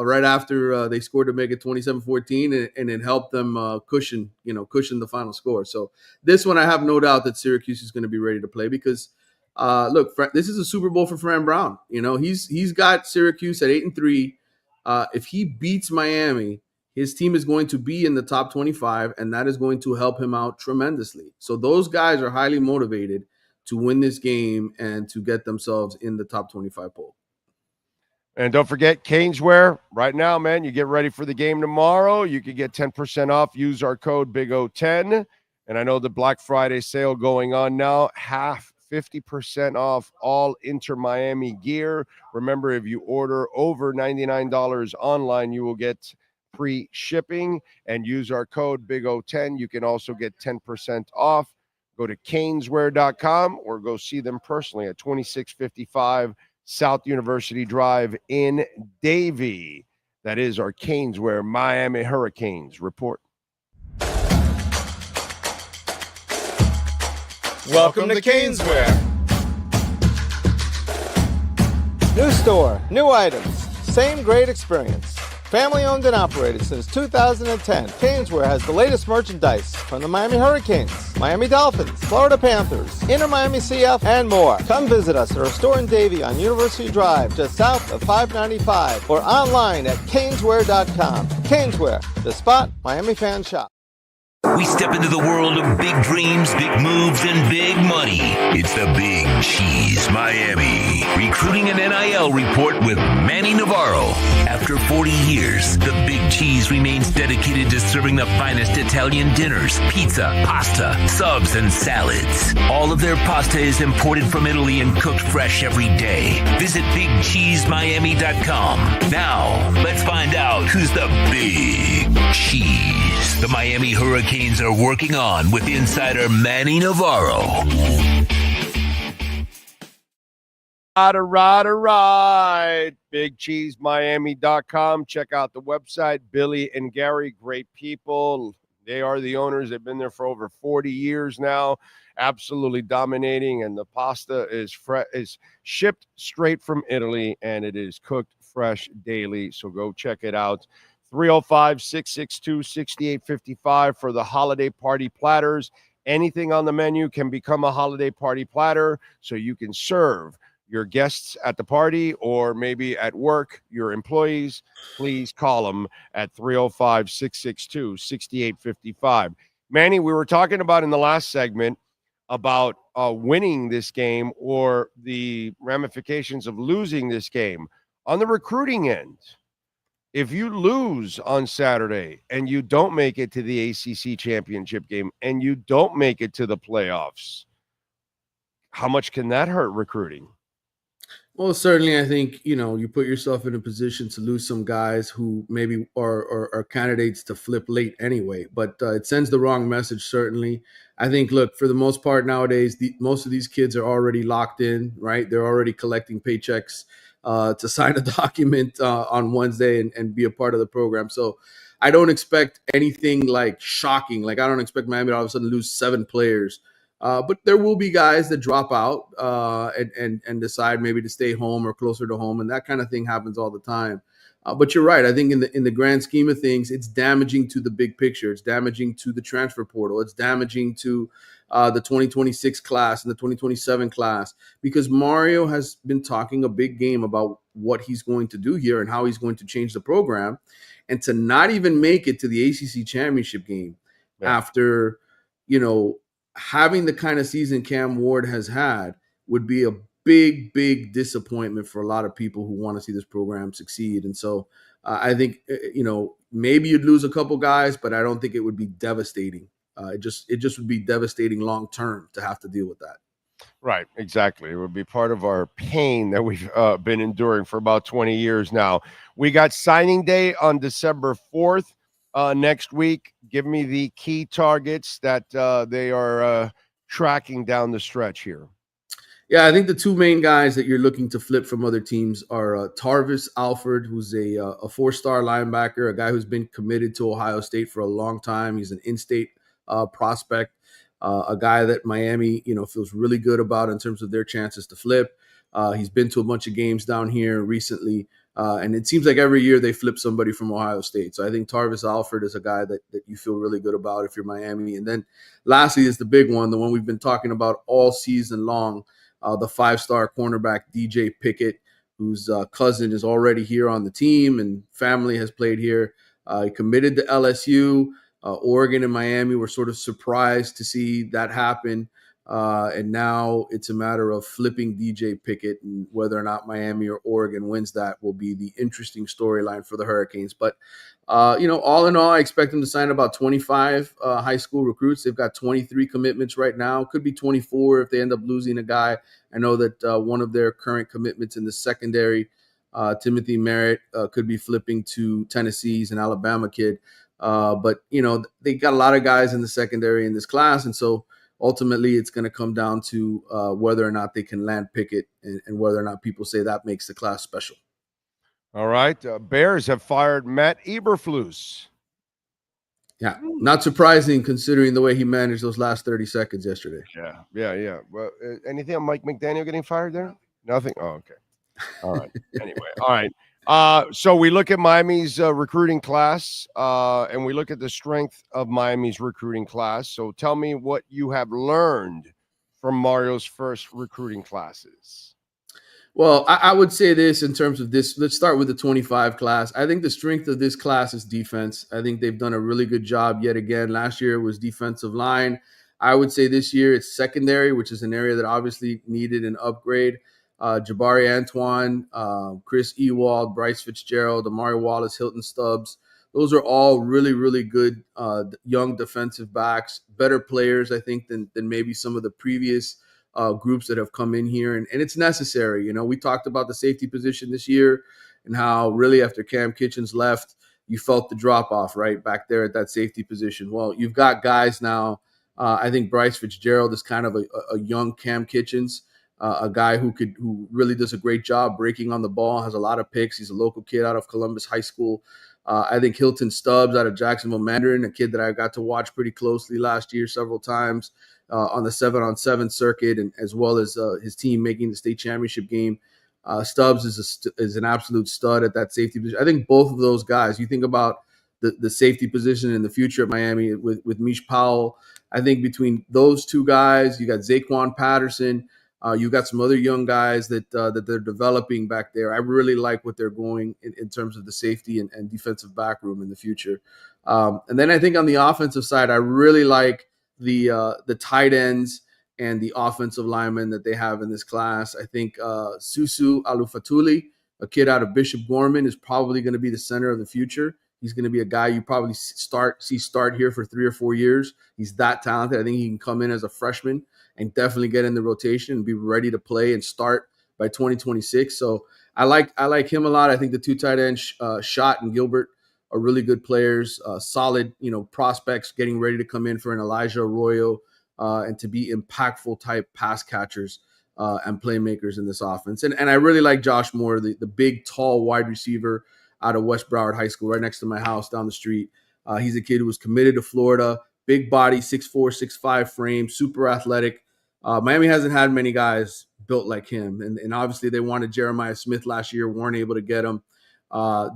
Speaker 13: right after they scored to make it 27-14, and it helped them cushion the final score. So this one, I have no doubt that Syracuse is going to be ready to play because look, this is a Super Bowl for Fran Brown. He's got Syracuse at 8-3. If he beats Miami, his team is going to be in the top 25, and that is going to help him out tremendously. So those guys are highly motivated to win this game and to get themselves in the top 25 poll.
Speaker 4: And don't forget Caneswear right now, man. You get ready for the game tomorrow. You can get 10% off. Use our code BIG010. And I know the Black Friday sale going on now. 50% off all Inter Miami gear. Remember, if you order over $99 online, you will get free shipping, and use our code BIG010. You can also get 10% off. Go to caneswear.com or go see them personally at 2655 South University Drive in Davie. That is our Caneswear Miami Hurricanes report.
Speaker 1: Welcome to Caneswear. New store, new items, same great experience. Family owned and operated since 2010, Caneswear has the latest merchandise from the Miami Hurricanes, Miami Dolphins, Florida Panthers, Inter Miami CF, and more. Come visit us at our store in Davie on University Drive, just south of 595, or online at caneswear.com. Caneswear, the spot Miami fans shop.
Speaker 3: We step into the world of big dreams, big moves, and big money. It's the Big Cheese Miami Recruiting and NIL Report with Manny Navaro. After 40 years, the Big Cheese remains dedicated to serving the finest Italian dinners, pizza, pasta, subs, and salads. All of their pasta is imported from Italy and cooked fresh every day. Visit BigCheeseMiami.com. Now, let's find out who's the Big Cheese the Miami Hurricanes are working on with insider Manny Navaro.
Speaker 4: All right. BigCheeseMiami.com. Check out the website. Billy and Gary, great people. They are the owners. They've been there for over 40 years now. Absolutely dominating. And the pasta is shipped straight from Italy, and it is cooked fresh daily. So go check it out. 305-662-6855 for the holiday party platters. Anything on the menu can become a holiday party platter, so you can serve your guests at the party or maybe at work, your employees. Please call them at 305-662-6855. Manny, we were talking about in the last segment about winning this game or the ramifications of losing this game. On the recruiting end, if you lose on Saturday and you don't make it to the ACC championship game and you don't make it to the playoffs, how much can that hurt recruiting?
Speaker 13: Well, certainly, I think, you put yourself in a position to lose some guys who maybe are candidates to flip late anyway, but it sends the wrong message, certainly. I think, look, for the most part nowadays, most of these kids are already locked in, right? They're already collecting paychecks to sign a document on Wednesday and be a part of the program. So I don't expect anything like shocking. Like, I don't expect Miami to all of a sudden lose 7 players. But there will be guys that drop out and decide maybe to stay home or closer to home, and that kind of thing happens all the time. But you're right. I think in the grand scheme of things, it's damaging to the big picture. It's damaging to the transfer portal. It's damaging to the 2026 class and the 2027 class, because Mario has been talking a big game about what he's going to do here and how he's going to change the program. And to not even make it to the ACC championship game after, having the kind of season Cam Ward has had would be a big, big disappointment for a lot of people who want to see this program succeed. And so I think, maybe you'd lose a couple guys, but I don't think it would be devastating. It just would be devastating long term to have to deal with that.
Speaker 4: Right, exactly. It would be part of our pain that we've been enduring for about 20 years now. We got signing day on December 4th next week. Give me the key targets that they are tracking down the stretch here.
Speaker 13: Yeah, I think the two main guys that you're looking to flip from other teams are Tarvis Alford, who's a four-star linebacker, a guy who's been committed to Ohio State for a long time. He's an in-state prospect, a guy that Miami, feels really good about in terms of their chances to flip. He's been to a bunch of games down here recently, and it seems like every year they flip somebody from Ohio State. So I think Tarvis Alford is a guy that you feel really good about if you're Miami. And then lastly is the big one, the one we've been talking about all season long, the five-star cornerback DJ Pickett, whose cousin is already here on the team and family has played here. He committed to LSU. Oregon and Miami were sort of surprised to see that happen. And now it's a matter of flipping DJ Pickett, and whether or not Miami or Oregon wins that will be the interesting storyline for the Hurricanes. But, all in all, I expect them to sign about 25 high school recruits. They've got 23 commitments right now. Could be 24 if they end up losing a guy. I know that one of their current commitments in the secondary, Timothy Merritt, could be flipping to Tennessee's an Alabama kid. But they got a lot of guys in the secondary in this class. And so ultimately it's going to come down to whether or not they can land Pickett and whether or not people say that makes the class special. All right. Bears have fired Matt Eberflus. Yeah. Not surprising considering the way he managed those last 30 seconds yesterday.
Speaker 4: Yeah. Well, anything on Mike McDaniel getting fired there? Nothing? Oh, okay. All right. Anyway. All right. So we look at Miami's recruiting class, and we look at the strength of Miami's recruiting class. So tell me what you have learned from Mario's first recruiting classes.
Speaker 13: Well, I would say this in terms of this. Let's start with the 25 class. I think the strength of this class is defense. I think they've done a really good job yet again. Last year it was defensive line. I would say this year it's secondary, which is an area that obviously needed an upgrade. Jabari Antoine, Chris Ewald, Bryce Fitzgerald, Amari Wallace, Hilton Stubbs. Those are all really, really good young defensive backs, better players, I think, than maybe some of the previous groups that have come in here. And it's necessary. We talked about the safety position this year and how really after Cam Kitchens left, you felt the drop-off right back there at that safety position. Well, you've got guys now. I think Bryce Fitzgerald is kind of a young Cam Kitchens. A guy who really does a great job breaking on the ball, has a lot of picks. He's a local kid out of Columbus High School. I think Hilton Stubbs out of Jacksonville Mandarin, a kid that I got to watch pretty closely last year several times on the 7-on-7 circuit, and as well as his team making the state championship game. Stubbs is an absolute stud at that safety position. I think both of those guys, you think about the safety position in the future at Miami with Mish Powell. I think between those two guys, you got Zaquan Patterson. You got some other young guys that they're developing back there. I really like what they're going in terms of the safety and defensive back room in the future. And then I think on the offensive side, I really like the tight ends and the offensive linemen that they have in this class. I think Susu Alufatuli, a kid out of Bishop Gorman, is probably going to be the center of the future. He's going to be a guy you probably see start here for 3 or 4 years. He's that talented. I think he can come in as a freshman and definitely get in the rotation and be ready to play and start by 2026. So I like him a lot. I think the two tight ends, Schott and Gilbert, are really good players, solid, prospects getting ready to come in for an Elijah Arroyo and to be impactful type pass catchers and playmakers in this offense. And I really like Josh Moore, the big, tall wide receiver out of West Broward High School, right next to my house down the street. He's a kid who was committed to Florida, big body, 6'4", 6'5" frame, super athletic. Miami hasn't had many guys built like him. And obviously they wanted Jeremiah Smith last year, weren't able to get him.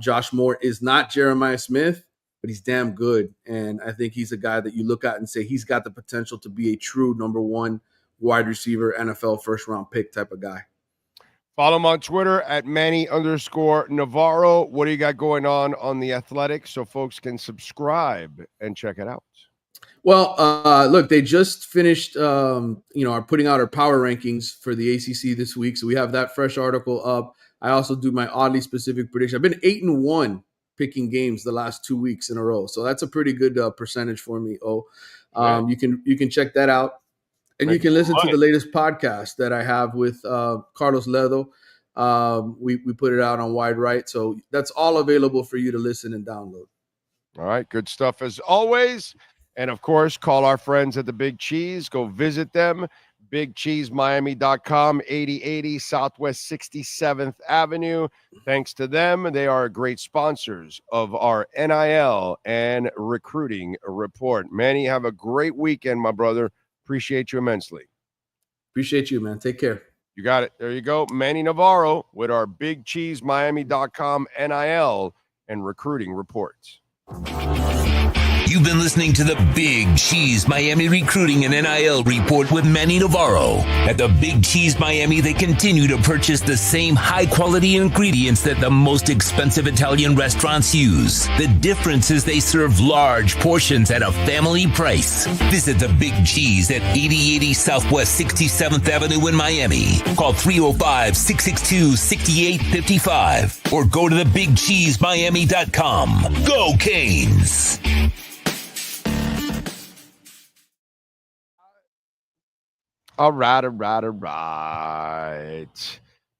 Speaker 13: Josh Moore is not Jeremiah Smith, but he's damn good. And I think he's a guy that you look at and say he's got the potential to be a true number one wide receiver, NFL first-round pick type of guy.
Speaker 4: Follow him on Twitter at Manny_Navaro. What do you got going on The Athletic so folks can subscribe and check it out?
Speaker 13: Well, look, they just finished, are putting out our power rankings for the ACC this week. So we have that fresh article up. I also do my oddly specific prediction. I've been 8-1 picking games the last 2 weeks in a row. So that's a pretty good percentage for me. You can check that out. And you can listen to the latest podcast that I have with Carlos Ledo. We put it out on Wide Right. So that's all available for you to listen and download.
Speaker 4: All right. Good stuff as always. And, of course, call our friends at the Big Cheese. Go visit them. BigCheeseMiami.com, 8080 Southwest 67th Avenue. Thanks to them, they are great sponsors of our NIL and recruiting report. Manny, have a great weekend, my brother. Appreciate you immensely.
Speaker 13: Appreciate you, man. Take care.
Speaker 4: You got it. There you go. Manny Navaro with our BigCheeseMiami.com NIL and recruiting reports.
Speaker 3: You've been listening to the Big Cheese Miami Recruiting and NIL Report with Manny Navaro. At the Big Cheese Miami, they continue to purchase the same high-quality ingredients that the most expensive Italian restaurants use. The difference is they serve large portions at a family price. Visit the Big Cheese at 8080 Southwest 67th Avenue in Miami. Call 305-662-6855 or go to thebigcheesemiami.com. Go Canes!
Speaker 4: All right.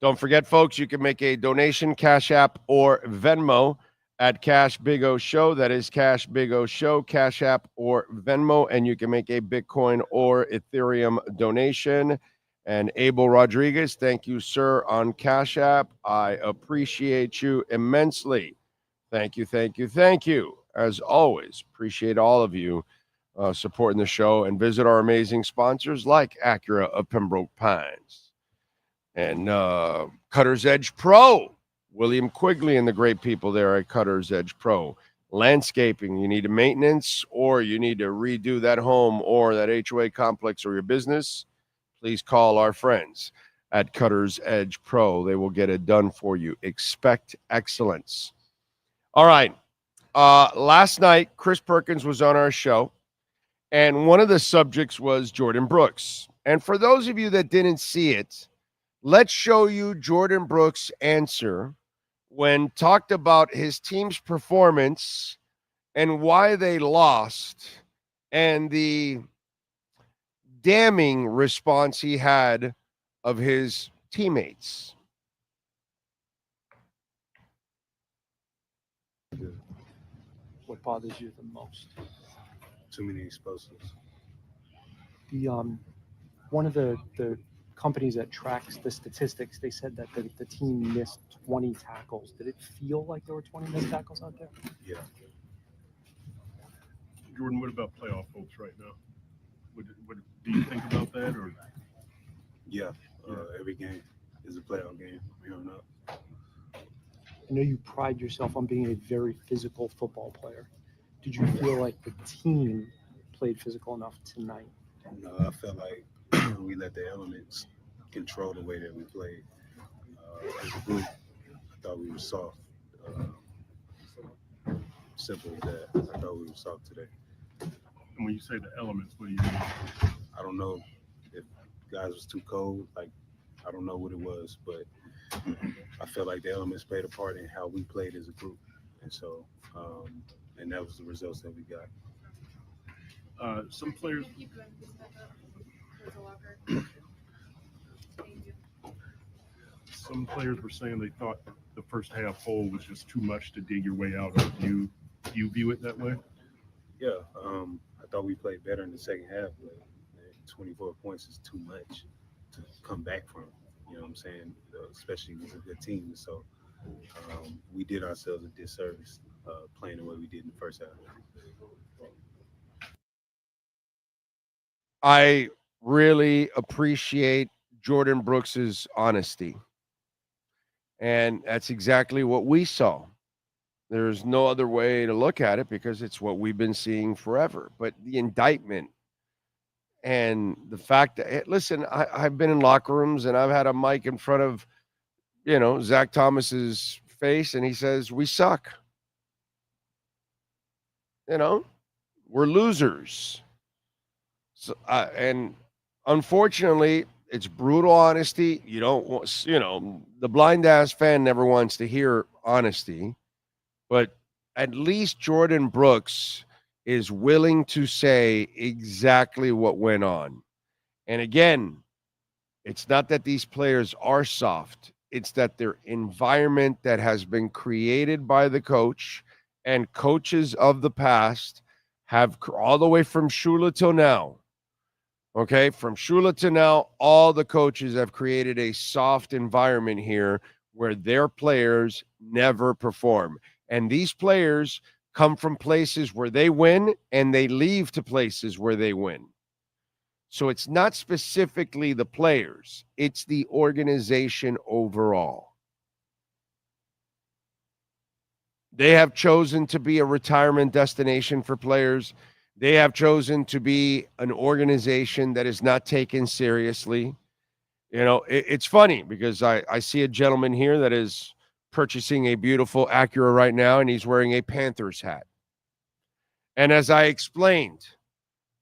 Speaker 4: Don't forget, folks, you can make a donation, Cash App or Venmo at Cash Big O Show. That is Cash Big O Show, Cash App or Venmo. And you can make a Bitcoin or Ethereum donation. And Abel Rodriguez, thank you, sir, on Cash App. I appreciate you immensely. Thank you. As always, appreciate all of you supporting the show, and visit our amazing sponsors like Acura of Pembroke Pines and Cutter's Edge Pro, William Quigley and the great people there at Cutter's Edge Pro. Landscaping, you need a maintenance or you need to redo that home or that HOA complex or your business, please call our friends at Cutter's Edge Pro. They will get it done for you. Expect excellence. All right. Last night, Chris Perkins was on our show, and one of the subjects was Jordan Brooks. And for those of you that didn't see it, let's show you Jordan Brooks' answer when talked about his team's performance and why they lost and the damning response he had of his teammates.
Speaker 14: What bothers you the most?
Speaker 15: Too many explosives.
Speaker 14: The one of the companies that tracks the statistics, they said that the team missed 20 tackles. Did it feel like there were 20 missed tackles out there?
Speaker 15: Yeah.
Speaker 16: Jordan, what about playoff hopes right now? What do you think about that? Or
Speaker 15: yeah, every game is a playoff game. We don't know.
Speaker 14: I know you pride yourself on being a very physical football player. Did you feel like the team played physical enough tonight?
Speaker 15: No, I felt like we let the elements control the way that we played. As a group, I thought we were soft. Simple as that. I thought we were soft today.
Speaker 16: And when you say the elements, what do you mean?
Speaker 15: I don't know if guys was too cold. Like, I don't know what it was, but I felt like the elements played a part in how we played as a group. And so, and that was the results that we got.
Speaker 16: Some players were saying they thought the first half hole was just too much to dig your way out of. Do you view it that way?
Speaker 15: Yeah, I thought we played better in the second half, but 24 points is too much to come back from. You know what I'm saying? Especially with a good team. So we did ourselves a disservice playing the way we did in the first half.
Speaker 4: I really appreciate Jordan Brooks's honesty. And that's exactly what we saw. There's no other way to look at it because it's what we've been seeing forever. But the indictment and the fact that, listen, I've been in locker rooms and I've had a mic in front of, Zach Thomas's face, and he says, we suck. We're losers. So, and unfortunately, it's brutal honesty. You don't want, the blind ass fan never wants to hear honesty, but at least Jordan Brooks is willing to say exactly what went on. And again, it's not that these players are soft. It's that their environment that has been created by the coach and coaches of the past have, all the way from Shula till now, okay, from Shula to now, all the coaches have created a soft environment here where their players never perform. And these players come from places where they win and they leave to places where they win. So it's not specifically the players, it's the organization overall. They have chosen to be a retirement destination for players. They have chosen to be an organization that is not taken seriously. It's funny because I see a gentleman here that is purchasing a beautiful Acura right now, and he's wearing a Panthers hat. And as I explained,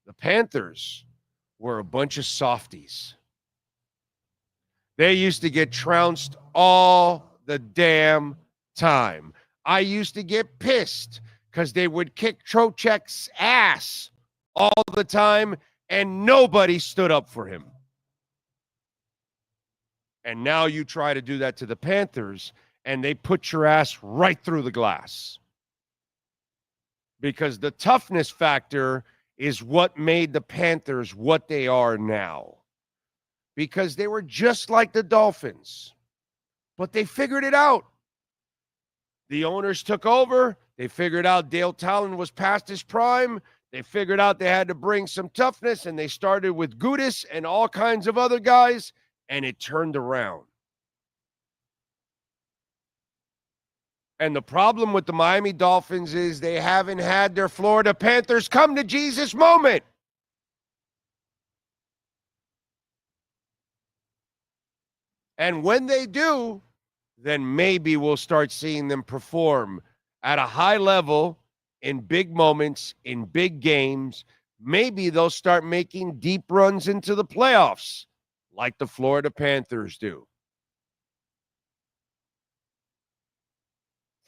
Speaker 4: the Panthers were a bunch of softies. They used to get trounced all the damn time. I used to get pissed because they would kick Trocheck's ass all the time, and nobody stood up for him. And now you try to do that to the Panthers, and they put your ass right through the glass. Because the toughness factor is what made the Panthers what they are now. Because they were just like the Dolphins, but they figured it out. The owners took over. They figured out Dale Talon was past his prime. They figured out they had to bring some toughness, and they started with Gudis and all kinds of other guys, and it turned around. And the problem with the Miami Dolphins is they haven't had their Florida Panthers come to Jesus moment. And when they do, then maybe we'll start seeing them perform at a high level in big moments, in big games. Maybe they'll start making deep runs into the playoffs like the Florida Panthers do.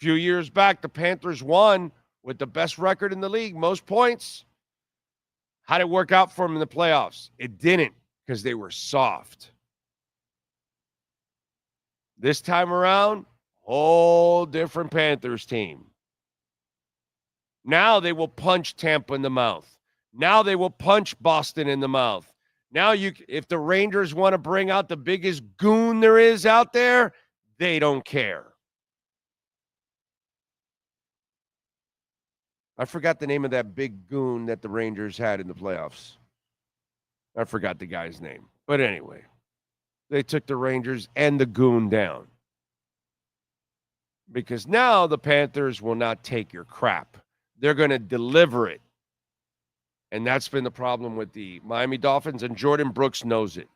Speaker 4: A few years back, the Panthers won with the best record in the league, most points. How did it work out for them in the playoffs? It didn't, because they were soft. This time around, whole different Panthers team. Now they will punch Tampa in the mouth. Now they will punch Boston in the mouth. Now, if the Rangers want to bring out the biggest goon there is out there, they don't care. I forgot the name of that big goon that the Rangers had in the playoffs. I forgot the guy's name. But anyway, they took the Rangers and the goon down. Because now the Panthers will not take your crap. They're going to deliver it. And that's been the problem with the Miami Dolphins, and Jordan Brooks knows it.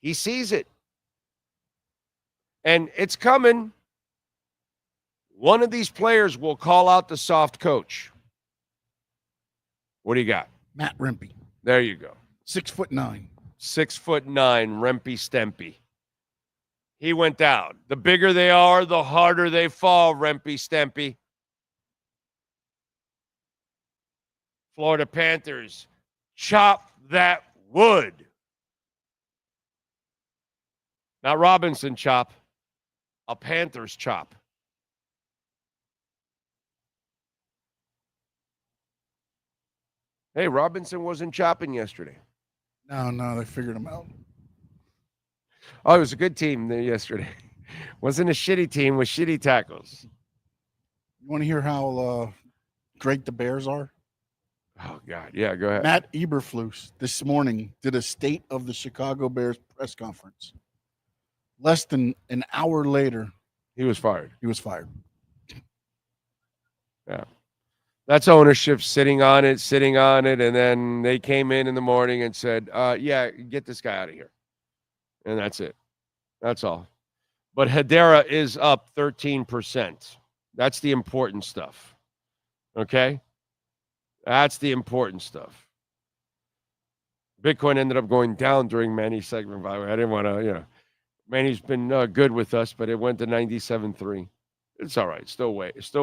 Speaker 4: He sees it. And it's coming. One of these players will call out the soft coach. What do you got?
Speaker 10: Matt Rempe.
Speaker 4: There you go.
Speaker 10: 6'9".
Speaker 4: 6'9", Rempe Stempy. He went down. The bigger they are, the harder they fall, Rempe Stempy. Florida Panthers, chop that wood. Not Robinson chop, a Panthers chop. Hey, Robinson wasn't chopping yesterday.
Speaker 10: No, they figured him out.
Speaker 4: Oh, it was a good team there yesterday. Wasn't a shitty team with shitty tackles.
Speaker 10: You want to hear how great the Bears are?
Speaker 4: Oh, God. Yeah, go ahead.
Speaker 10: Matt Eberflus this morning did a State of the Chicago Bears press conference. Less than an hour later,
Speaker 4: he was fired.
Speaker 10: He was fired.
Speaker 4: Yeah. That's ownership sitting on it. And then they came in the morning and said, yeah, get this guy out of here. And that's it. That's all. But Hedera is up 13%. That's the important stuff. Okay? That's the important stuff. Bitcoin ended up going down during Manny's segment, by the way. I didn't want to, Manny's been good with us, but it went to 97.3. It's all right. Still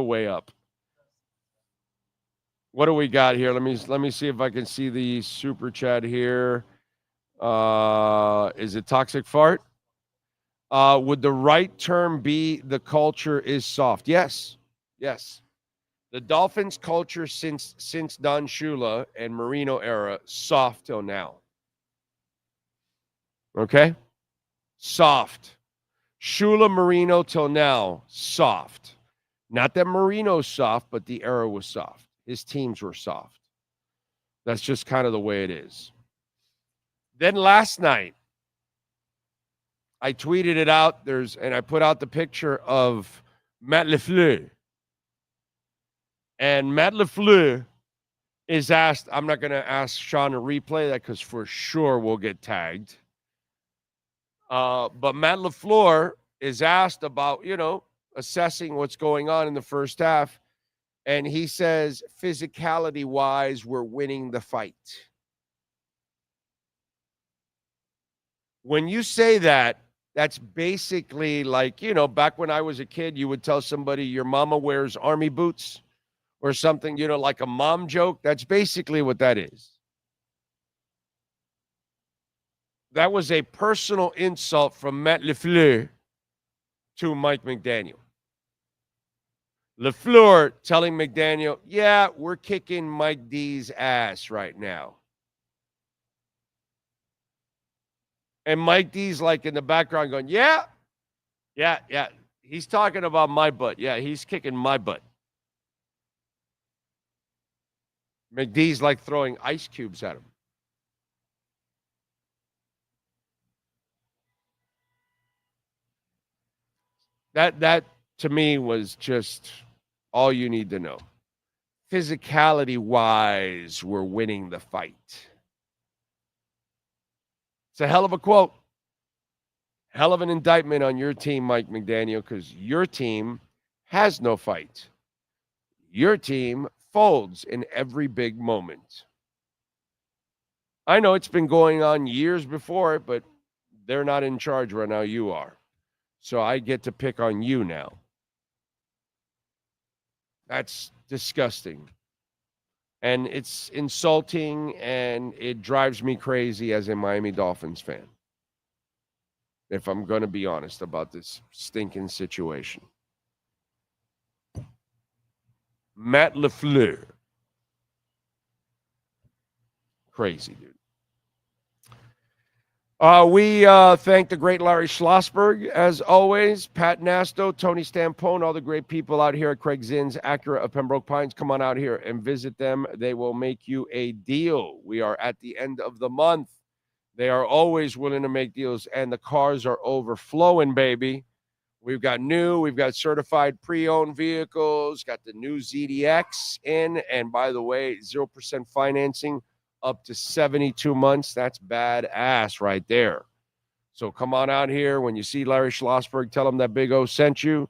Speaker 4: way up. What do we got here? Let me see if I can see the super chat here. Is it toxic fart? Would the right term be the culture is soft? Yes. The Dolphins culture since Don Shula and Marino era, soft till now. Okay? Soft. Shula, Marino till now, soft. Not that Marino's soft, but the era was soft. His teams were soft. That's just kind of the way it is. Then last night, I tweeted it out. And I put out the picture of Matt LaFleur. And Matt LaFleur is asked, I'm not going to ask Sean to replay that because for sure we'll get tagged. But Matt LaFleur is asked about, assessing what's going on in the first half. And he says, physicality-wise, we're winning the fight. When you say that, that's basically like, back when I was a kid, you would tell somebody your mama wears army boots or something, like a mom joke. That's basically what that is. That was a personal insult from Matt LaFleur to Mike McDaniel. LaFleur telling McDaniel, yeah, we're kicking Mike D's ass right now. And Mike D's like in the background going, yeah. He's talking about my butt. Yeah, he's kicking my butt. McD's like throwing ice cubes at him. That to me was just all you need to know. Physicality-wise, we're winning the fight. It's a hell of a quote. Hell of an indictment on your team, Mike McDaniel, because your team has no fight. Your team folds in every big moment. I know it's been going on years before, but they're not in charge right now. You are. So I get to pick on you now. That's disgusting. And it's insulting, and it drives me crazy as a Miami Dolphins fan, if I'm going to be honest about this stinking situation. Matt LaFleur. Crazy, dude. We thank the great Larry Schlossberg, as always, Pat Nasto, Tony Stampone, all the great people out here at Craig Zinn's Acura of Pembroke Pines. Come on out here and visit them. They will make you a deal. We are at the end of the month. They are always willing to make deals, and the cars are overflowing, baby. We've got certified pre-owned vehicles, got the new ZDX in, and by the way, 0% financing up to 72 months. That's badass right there. So come on out here. When you see Larry Schlossberg, tell him that Big O sent you.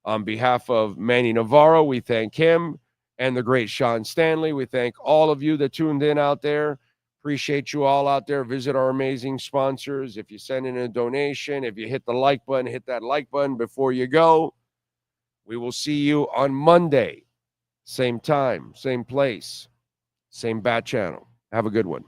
Speaker 4: On behalf of Manny Navaro, we thank him, and the great Sean Stanley. We thank all of you that tuned in out there. Appreciate you all out there. Visit our amazing sponsors. If you send in a donation, if you hit the like button, hit that like button before you go. We will see you on Monday. Same time, same place, same bat channel. Have a good one.